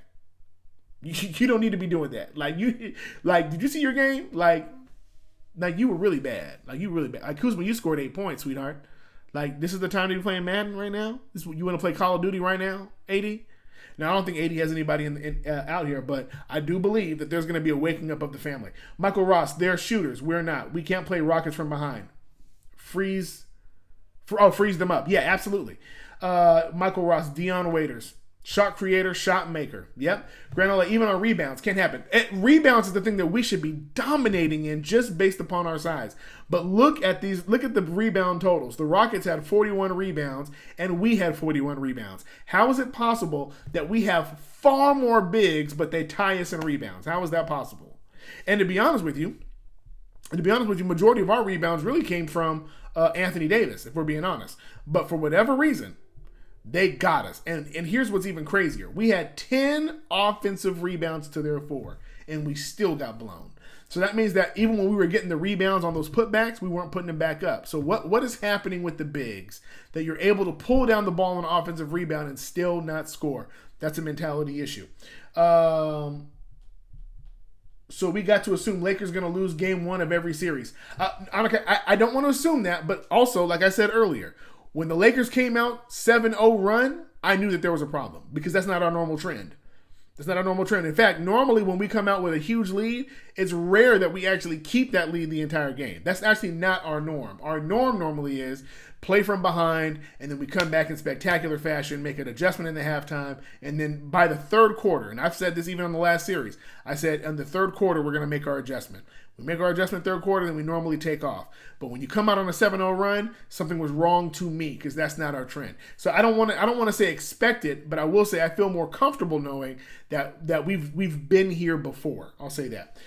Speaker 1: You don't need to be doing that. Did you see your game? Like you were really bad. You really bad. Like Kuzma, you scored 8 points, sweetheart. This is the time to be playing Madden right now. You want to play Call of Duty right now, AD? Now, I don't think AD has anybody out here, but I do believe that there's going to be a waking up of the family. Michael Ross, they're shooters. We're not. We can't play Rockets from behind. Freeze them up. Yeah, absolutely. Michael Ross, Dion Waiters. Shot creator, shot maker. Yep. Granola, even on rebounds, can't happen. Rebounds is the thing that we should be dominating in just based upon our size. But look at the rebound totals. The Rockets had 41 rebounds, and we had 41 rebounds. How is it possible that we have far more bigs, but they tie us in rebounds? How is that possible? And to be honest with you, majority of our rebounds really came from Anthony Davis, if we're being honest. But for whatever reason, they got us. And here's what's even crazier. We had 10 offensive rebounds to their 4, and we still got blown. So that means that even when we were getting the rebounds on those putbacks, we weren't putting them back up. So what is happening with the bigs that you're able to pull down the ball on an offensive rebound and still not score? That's a mentality issue. So we got to assume Lakers going to lose game 1 of every series. I don't want to assume that, but also, like I said earlier, when the Lakers came out 7-0 run, I knew that there was a problem because that's not our normal trend. That's not our normal trend. In fact, normally when we come out with a huge lead, it's rare that we actually keep that lead the entire game. That's actually not our norm. Our norm normally is play from behind, and then we come back in spectacular fashion, make an adjustment in the halftime, and then by the third quarter, and I've said this even on the last series, I said in the third quarter we're going to make our adjustment. We make our adjustment third quarter, then we normally take off. But when you come out on a 7-0 run, something was wrong to me because that's not our trend. So I don't want to say expect it, but I will say I feel more comfortable knowing that we've been here before. I'll say that.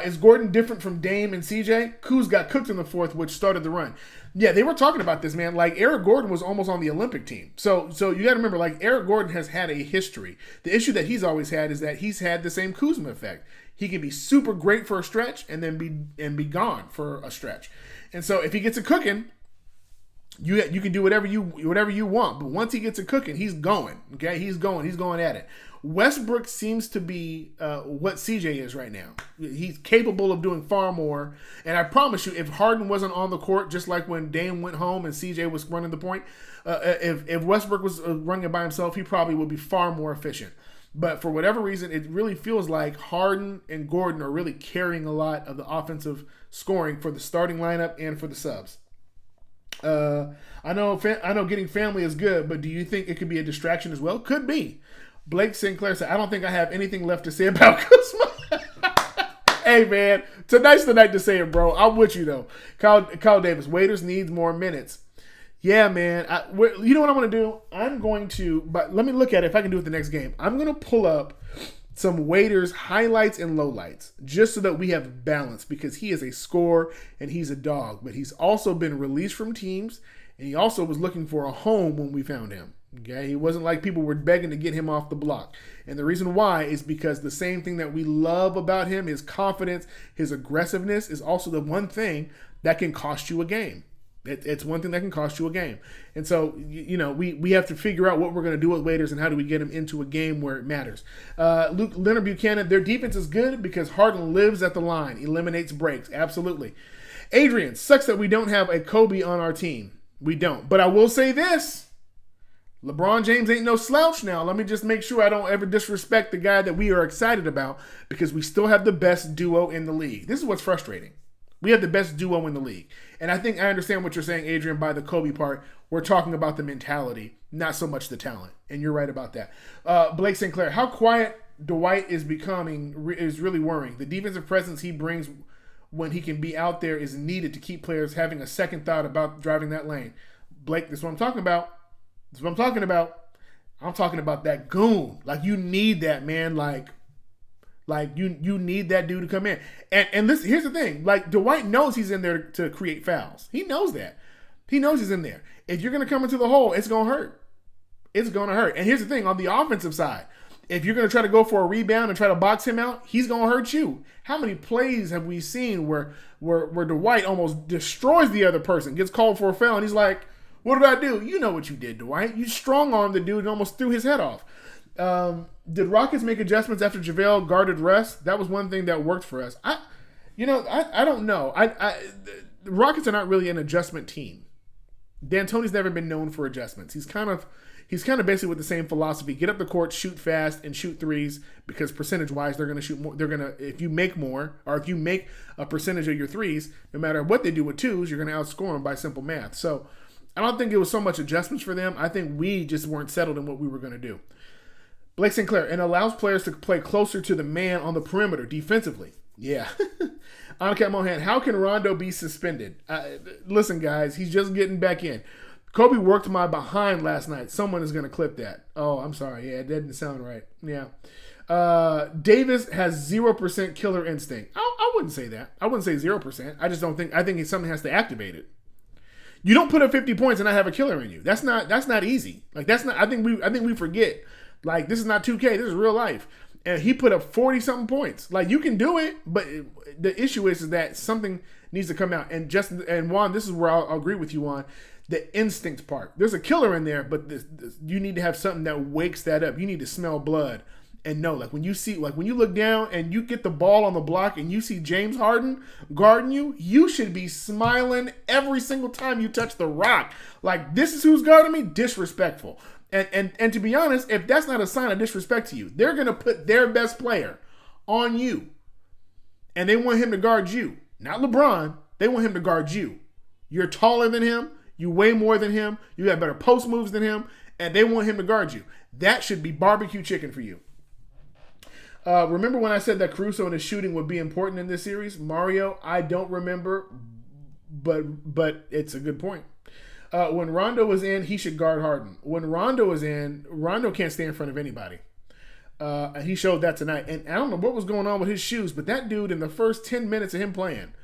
Speaker 1: Is Gordon different from Dame and CJ? Kuz got cooked in the fourth, which started the run. Yeah, they were talking about this, man. Like, Eric Gordon was almost on the Olympic team. So you got to remember, like, Eric Gordon has had a history. The issue that he's always had is that he's had the same Kuzma effect. He can be super great for a stretch and then be gone for a stretch. And so if he gets it cooking, you can do whatever you want. But once he gets it cooking, he's going. Okay, he's going at it. Westbrook seems to be what CJ is right now. He's capable of doing far more. And I promise you, if Harden wasn't on the court, just like when Dame went home and CJ was running the point, if Westbrook was running it by himself, he probably would be far more efficient. But for whatever reason, it really feels like Harden and Gordon are really carrying a lot of the offensive scoring for the starting lineup and for the subs. I know getting family is good, but do you think it could be a distraction as well? Could be. Blake Sinclair said, I don't think I have anything left to say about Kuzma. Hey, man, tonight's the night to say it, bro. I'm with you, though. Kyle Davis, Waiters needs more minutes. Yeah, man. You know what I'm going to do? I'm going to, but let me look at it if I can do it the next game. I'm going to pull up some Waiters highlights and lowlights just so that we have balance because he is a scorer and he's a dog. But he's also been released from teams and he also was looking for a home when we found him. Okay, he wasn't like people were begging to get him off the block. And the reason why is because the same thing that we love about him, his confidence, his aggressiveness, is also the one thing that can cost you a game. It's one thing that can cost you a game. And so, we have to figure out what we're going to do with Waiters and how do we get him into a game where it matters. Leonard Buchanan, their defense is good because Harden lives at the line, eliminates breaks. Absolutely. Adrian, sucks that we don't have a Kobe on our team. We don't. But I will say this. LeBron James ain't no slouch now. Let me just make sure I don't ever disrespect the guy that we are excited about because we still have the best duo in the league. This is what's frustrating. We have the best duo in the league. And I think I understand what you're saying, Adrian, by the Kobe part. We're talking about the mentality, not so much the talent. And you're right about that. Blake Sinclair, how quiet Dwight is becoming is really worrying. The defensive presence he brings when he can be out there is needed to keep players having a second thought about driving that lane. Blake, this is what I'm talking about. That's what I'm talking about. I'm talking about that goon. Like, you need that, man. Like you need that dude to come in. And listen, here's the thing. Like, Dwight knows he's in there to create fouls. He knows that. He knows he's in there. If you're going to come into the hole, it's going to hurt. It's going to hurt. And here's the thing. On the offensive side, if you're going to try to go for a rebound and try to box him out, he's going to hurt you. How many plays have we seen where Dwight almost destroys the other person, gets called for a foul, and he's like, what did I do? You know what you did, Dwight. You strong-armed the dude and almost threw his head off. Did Rockets make adjustments after JaVale guarded Russ? That was one thing that worked for us. I don't know. The Rockets are not really an adjustment team. D'Antoni's never been known for adjustments. He's kind of basically with the same philosophy: get up the court, shoot fast, and shoot threes. Because percentage-wise, they're going to shoot more. They're going to, if you make more, or if you make a percentage of your threes, no matter what they do with twos, you're going to outscore them by simple math. So I don't think it was so much adjustments for them. I think we just weren't settled in what we were going to do. Blake Sinclair, and allows players to play closer to the man on the perimeter defensively. Yeah. Ankat Mohan, how can Rondo be suspended? Listen, guys, he's just getting back in. Kobe worked my behind last night. Someone is going to clip that. Oh, I'm sorry. Yeah, it didn't sound right. Yeah. Davis has 0% killer instinct. I wouldn't say that. I wouldn't say 0%. I think something has to activate it. You don't put up 50 points and not have a killer in you. That's not easy. Like, that's not, I think we forget. Like, this is not 2K. This is real life. And he put up 40-something points. Like, you can do it, but the issue is that something needs to come out. And Juan, this is where I'll agree with you on the instinct part. There's a killer in there, but you need to have something that wakes that up. You need to smell blood and know. Like, when you look down and you get the ball on the block and you see James Harden guarding you, you should be smiling every single time you touch the rock. Like, this is who's guarding me? Disrespectful. And to be honest, if that's not a sign of disrespect to you, they're going to put their best player on you. And they want him to guard you. Not LeBron. They want him to guard you. You're taller than him. You weigh more than him. You got better post moves than him. And they want him to guard you. That should be barbecue chicken for you. Remember when I said that Caruso and his shooting would be important in this series? Mario, I don't remember, but it's a good point. When Rondo was in, he should guard Harden. When Rondo was in, Rondo can't stay in front of anybody. And he showed that tonight. And I don't know what was going on with his shoes, but that dude, in the first 10 minutes of him playing,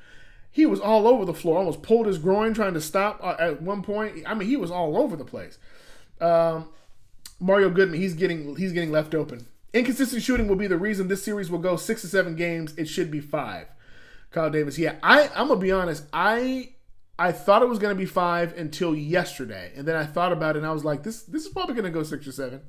Speaker 1: he was all over the floor. Almost pulled his groin trying to stop at one point. I mean, he was all over the place. Mario Goodman, he's getting left open. Inconsistent shooting will be the reason this series will go 6 to 7 games. It should be 5. Kyle Davis, yeah. I'm going to be honest. I thought it was going to be 5 until yesterday. And then I thought about it and I was like, this is probably going to go 6 or 7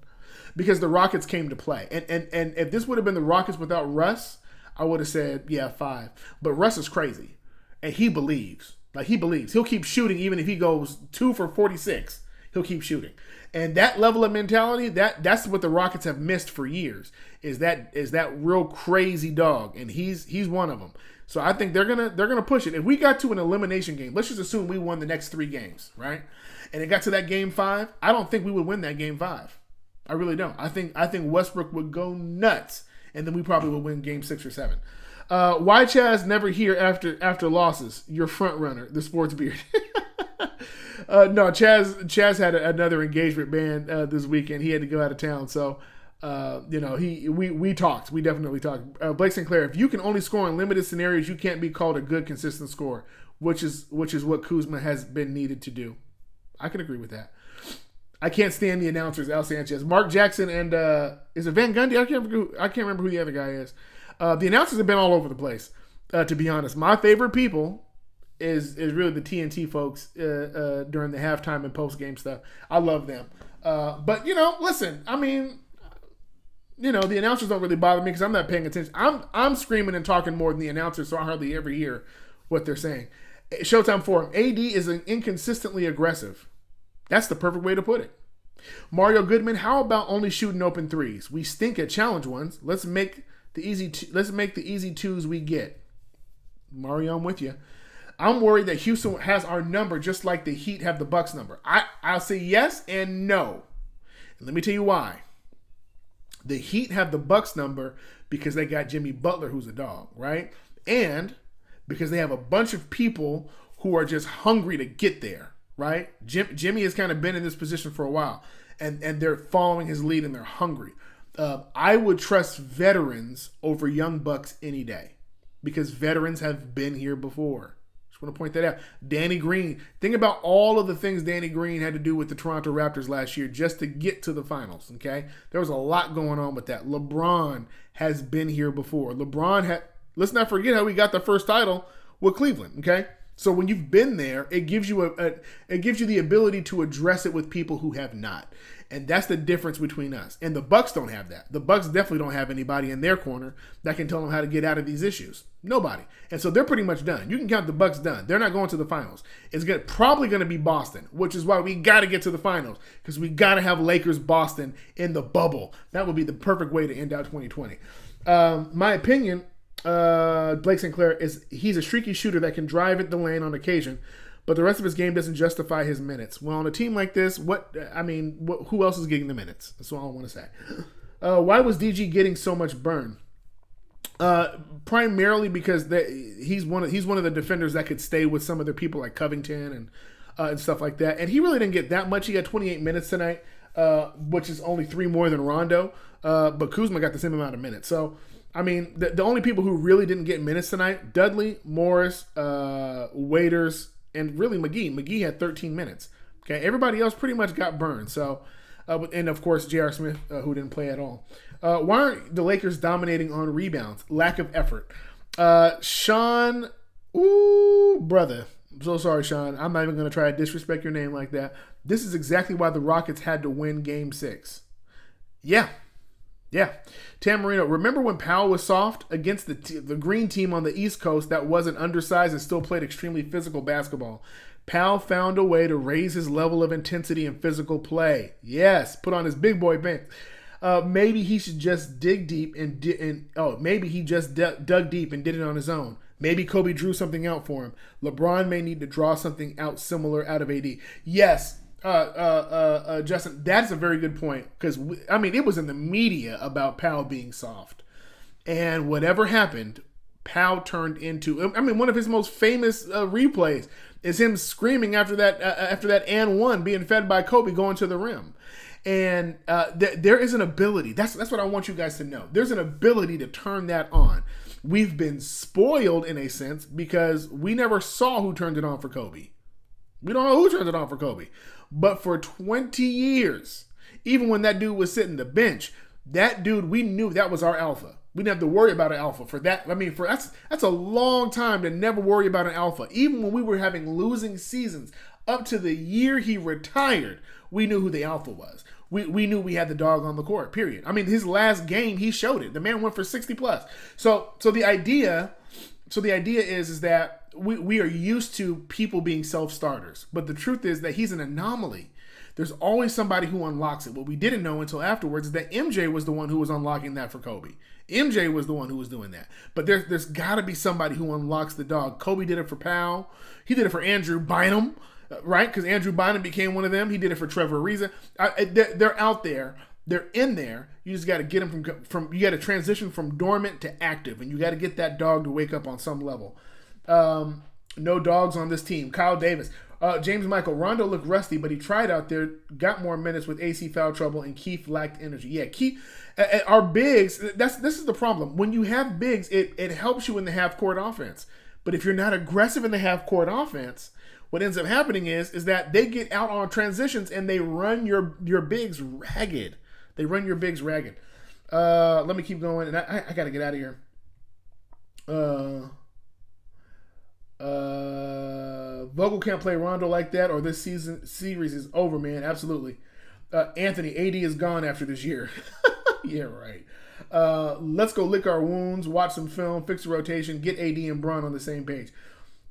Speaker 1: because the Rockets came to play. And if this would have been the Rockets without Russ, I would have said, yeah, 5. But Russ is crazy. And he believes. Like, he believes. He'll keep shooting even if he goes 2 for 46. He'll keep shooting. And that level of mentality, that's what the Rockets have missed for years, is that real crazy dog. And he's one of them. So I think they're gonna push it. If we got to an elimination game, let's just assume we won the next 3 games, right? And it got to that game 5, I don't think we would win that game 5. I really don't. I think Westbrook would go nuts, and then we probably would win game 6 or 7. Why Chaz never here after losses? Your front runner, the sports beard. No, Chaz had another engagement band this weekend. He had to go out of town, so we talked. We definitely talked. Blake Sinclair, if you can only score in limited scenarios, you can't be called a good, consistent scorer, which is what Kuzma has been needed to do. I can agree with that. I can't stand the announcers, Al Sanchez, Mark Jackson, and is it Van Gundy? I can't remember who the other guy is. The announcers have been all over the place. To be honest, my favorite people is really the TNT folks during the halftime and post game stuff. I love them. But listen, I mean, the announcers don't really bother me because I'm not paying attention. I'm screaming and talking more than the announcers, so I hardly ever hear what they're saying. Showtime Forum, AD is inconsistently aggressive. That's the perfect way to put it. Mario Goodman, how about only shooting open threes? We stink at challenge ones. Let's make the easy 2s we get. Mario, I'm with you. I'm worried that Houston has our number just like the Heat have the Bucks number. I'll say yes and no. And let me tell you why. The Heat have the Bucks number because they got Jimmy Butler, who's a dog, right? And because they have a bunch of people who are just hungry to get there, right? Jimmy has kind of been in this position for a while, and they're following his lead and they're hungry. I would trust veterans over young bucks any day because veterans have been here before. Just want to point that out. Danny Green. Think about all of the things Danny Green had to do with the Toronto Raptors last year just to get to the finals, okay? There was a lot going on with that. LeBron has been here before. Let's not forget how he got the first title with Cleveland, okay? So when you've been there, it gives you it gives you the ability to address it with people who have not. And that's the difference between us. And the Bucks don't have that. The Bucks definitely don't have anybody in their corner that can tell them how to get out of these issues. Nobody. And so they're pretty much done. You can count the Bucks done. They're not going to the finals. It's probably going to be Boston, which is why we got to get to the finals because we got to have Lakers-Boston in the bubble. That would be the perfect way to end out 2020. My opinion, Blake Sinclair, he's a streaky shooter that can drive at the lane on occasion, but the rest of his game doesn't justify his minutes. Well, on a team like this, who else is getting the minutes? That's all I want to say. Why was DG getting so much burn? Primarily because he's one of the defenders that could stay with some of their people like Covington and stuff like that. And he really didn't get that much. He got 28 minutes tonight, which is only 3 more than Rondo. But Kuzma got the same amount of minutes. So, I mean, the only people who really didn't get minutes tonight, Dudley, Morris, Waiters, and really McGee. McGee had 13 minutes. Okay, everybody else pretty much got burned. So, and of course, J.R. Smith, who didn't play at all. Why aren't the Lakers dominating on rebounds? Lack of effort. Sean, brother. I'm so sorry, Sean. I'm not even going to try to disrespect your name like that. This is exactly why the Rockets had to win Game 6. Yeah. Tam Marino, remember when Powell was soft against the green team on the East Coast that wasn't undersized and still played extremely physical basketball? Powell found a way to raise his level of intensity and physical play. Yes, put on his big boy pants. Maybe he should just dig deep maybe he just dug deep and did it on his own. Maybe Kobe drew something out for him. LeBron may need to draw something out similar out of AD. Yes, Justin, that's a very good point because it was in the media about Powell being soft, and whatever happened, Powell turned into. One of his most famous replays is him screaming after that and one being fed by Kobe going to the rim. And there is an ability. That's what I want you guys to know. There's an ability to turn that on. We've been spoiled in a sense because we never saw who turned it on for Kobe. We don't know who turned it on for Kobe. But for 20 years, even when that dude was sitting the bench, that dude, we knew that was our alpha. We didn't have to worry about an alpha for that. That's a long time to never worry about an alpha. Even when we were having losing seasons, up to the year he retired, we knew who the alpha was. We knew we had the dog on the court, period. His last game, he showed it. The man went for 60 plus. So the idea is that we are used to people being self-starters. But the truth is that he's an anomaly. There's always somebody who unlocks it. What we didn't know until afterwards is that MJ was the one who was unlocking that for Kobe. MJ was the one who was doing that. But there's got to be somebody who unlocks the dog. Kobe did it for Powell. He did it for Andrew Bynum, right? Because Andrew Bynum became one of them. He did it for Trevor Ariza. They're out there. They're in there. You just got to get them from. You got to transition from dormant to active, and you got to get that dog to wake up on some level. No dogs on this team. Kyle Davis. James Michael, Rondo looked rusty, but he tried out there, got more minutes with AC foul trouble, and Keith lacked energy. Yeah, Keith, our bigs, this is the problem. When you have bigs, it helps you in the half-court offense. But if you're not aggressive in the half-court offense, what ends up happening is that they get out on transitions and they run your bigs ragged. They run your bigs ragged. Let me keep going, and I got to get out of here. Vogel can't play Rondo like that, or this series is over, man. Absolutely. Anthony, AD is gone after this year. Yeah, right. Let's go lick our wounds, watch some film, fix the rotation, get AD and Bron on the same page.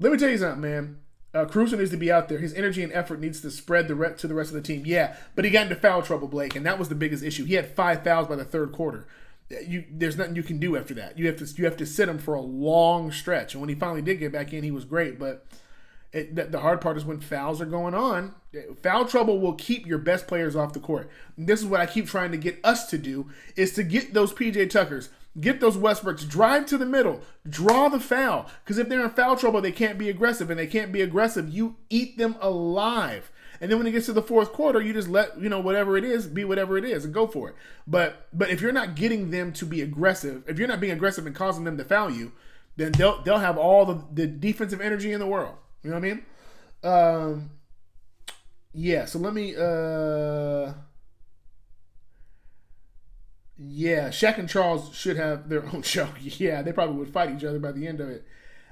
Speaker 1: Let me tell you something, man. Caruso needs to be out there. His energy and effort needs to spread to the rest of the team. Yeah, but he got into foul trouble, Blake, and that was the biggest issue. He had 5 fouls by the third quarter. There's nothing you can do after that. You have to sit him for a long stretch. And when he finally did get back in, he was great. But the hard part is when fouls are going on. Foul trouble will keep your best players off the court. And this is what I keep trying to get us to do, is to get those PJ Tuckers, get those Westbrooks, drive to the middle, draw the foul. Because if they're in foul trouble, they can't be aggressive. And they can't be aggressive, you eat them alive. And then when it gets to the fourth quarter, you just let, whatever it is, be whatever it is and go for it. But if you're not getting them to be aggressive, if you're not being aggressive and causing them to foul you, then they'll have all the defensive energy in the world. You know what I mean? Yeah, so let me yeah, Shaq and Charles should have their own show. Yeah, they probably would fight each other by the end of it.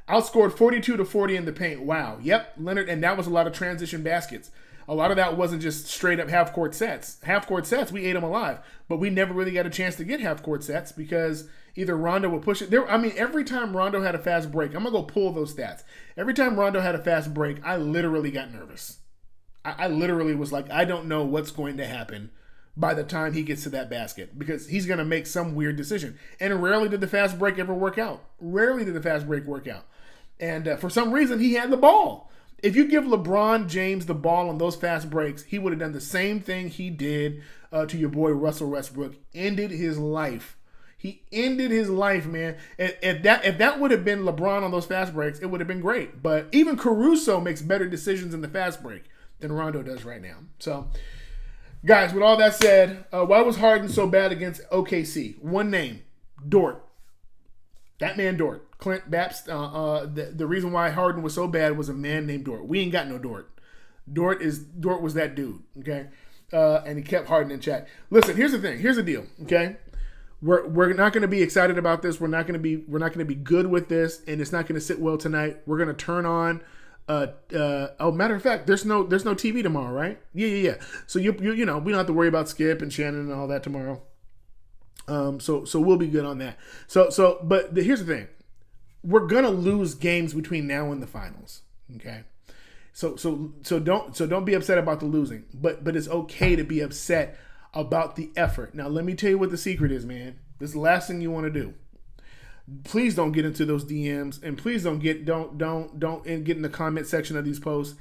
Speaker 1: Outscored 42-40 in the paint. Wow. Yep, Leonard, and that was a lot of transition baskets. A lot of that wasn't just straight up half-court sets. Half-court sets, we ate them alive. But we never really got a chance to get half-court sets because either Rondo would push it. Every time Rondo had a fast break, I'm going to go pull those stats. Every time Rondo had a fast break, I literally got nervous. I literally was like, I don't know what's going to happen by the time he gets to that basket because he's going to make some weird decision. And rarely did the fast break ever work out. And for some reason, he had the ball. If you give LeBron James the ball on those fast breaks, he would have done the same thing he did to your boy Russell Westbrook. Ended his life. He ended his life, man. If that would have been LeBron on those fast breaks, it would have been great. But even Caruso makes better decisions in the fast break than Rondo does right now. So, guys, with all that said, why was Harden so bad against OKC? One name, Dort. That man Dort. Clint Baps, the reason why Harden was so bad was a man named Dort. We ain't got no Dort. Dort was that dude, okay? And he kept Harden in check. Listen, here's the thing. Here's the deal, okay? We're not going to be excited about this. We're not going to be good with this, and it's not going to sit well tonight. We're going to turn on. Matter of fact, there's no TV tomorrow, right? Yeah. So we don't have to worry about Skip and Shannon and all that tomorrow. So we'll be good on that. But here's the thing. We're gonna lose games between now and the finals. Okay. So don't be upset about the losing, but it's okay to be upset about the effort. Now let me tell you what the secret is, man. This is the last thing you want to do. please don't get into those DMs, and please don't get in the comment section of these posts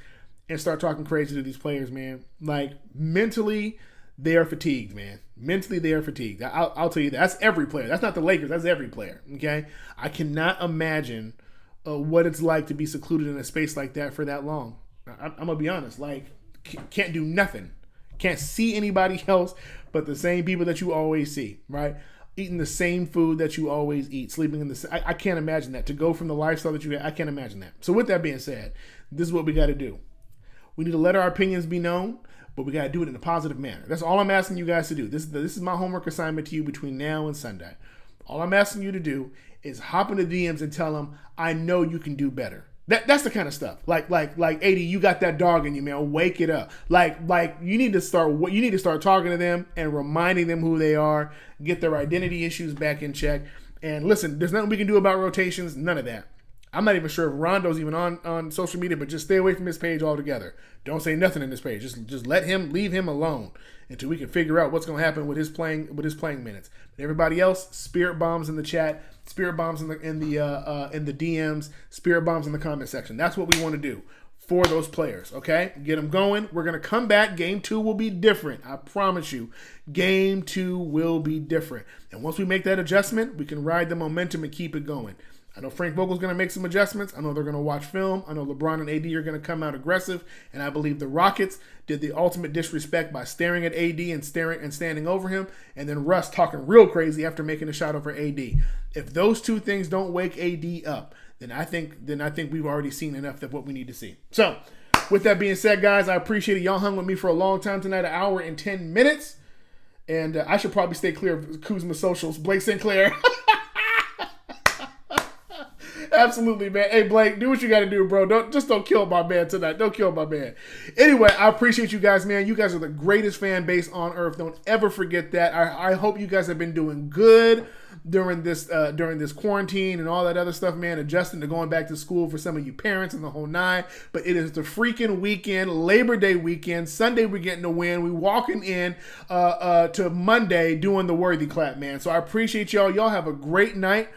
Speaker 1: and start talking crazy to these players, man. Like, mentally, they are fatigued, man. Mentally, they are fatigued. I'll tell you that. That's every player. That's not the Lakers. That's every player, okay? I cannot imagine what it's like to be secluded in a space like that for that long. I'm going to be honest. Like, can't do nothing. Can't see anybody else but the same people that you always see, right? Eating the same food that you always eat, sleeping in the I can't imagine that. To go from the lifestyle that you have, I can't imagine that. So with that being said, this is what we got to do. We need to let our opinions be known, but we got to do it in a positive manner. That's all I'm asking you guys to do. This is my homework assignment to you between now and Sunday. All I'm asking you to do is hop into DMs and tell them, I know you can do better. That's the kind of stuff. Like AD, you got that dog in you, man. Wake it up. Like you need to start talking to them and reminding them who they are, get their identity issues back in check. And listen, there's nothing we can do about rotations, none of that. I'm not even sure if Rondo's even on social media, but just stay away from his page altogether. Don't say nothing in this page. Just leave him alone until we can figure out what's going to happen with his playing minutes. But everybody else, spirit bombs in the chat, spirit bombs in the DMs, spirit bombs in the comment section. That's what we want to do for those players. Okay, get them going. We're going to come back. Game 2 will be different. I promise you. Game 2 will be different. And once we make that adjustment, we can ride the momentum and keep it going. I know Frank Vogel's going to make some adjustments. I know they're going to watch film. I know LeBron and AD are going to come out aggressive. And I believe the Rockets did the ultimate disrespect by staring at AD and standing over him. And then Russ talking real crazy after making a shot over AD. If those two things don't wake AD up, then I think we've already seen enough of what we need to see. So, with that being said, guys, I appreciate it. Y'all hung with me for a long time tonight, 1 hour and 10 minutes. And I should probably stay clear of Kuzma socials. Blake Sinclair. Absolutely, man. Hey, Blake, do what you got to do, bro. Don't kill my man tonight. Don't kill my man. Anyway, I appreciate you guys, man. You guys are the greatest fan base on earth. Don't ever forget that. I hope you guys have been doing good during this quarantine and all that other stuff, man. Adjusting to going back to school for some of you parents and the whole nine. But it is the freaking weekend, Labor Day weekend. Sunday we're getting a win. We walking in to Monday doing the worthy clap, man. So I appreciate y'all. Y'all have a great night.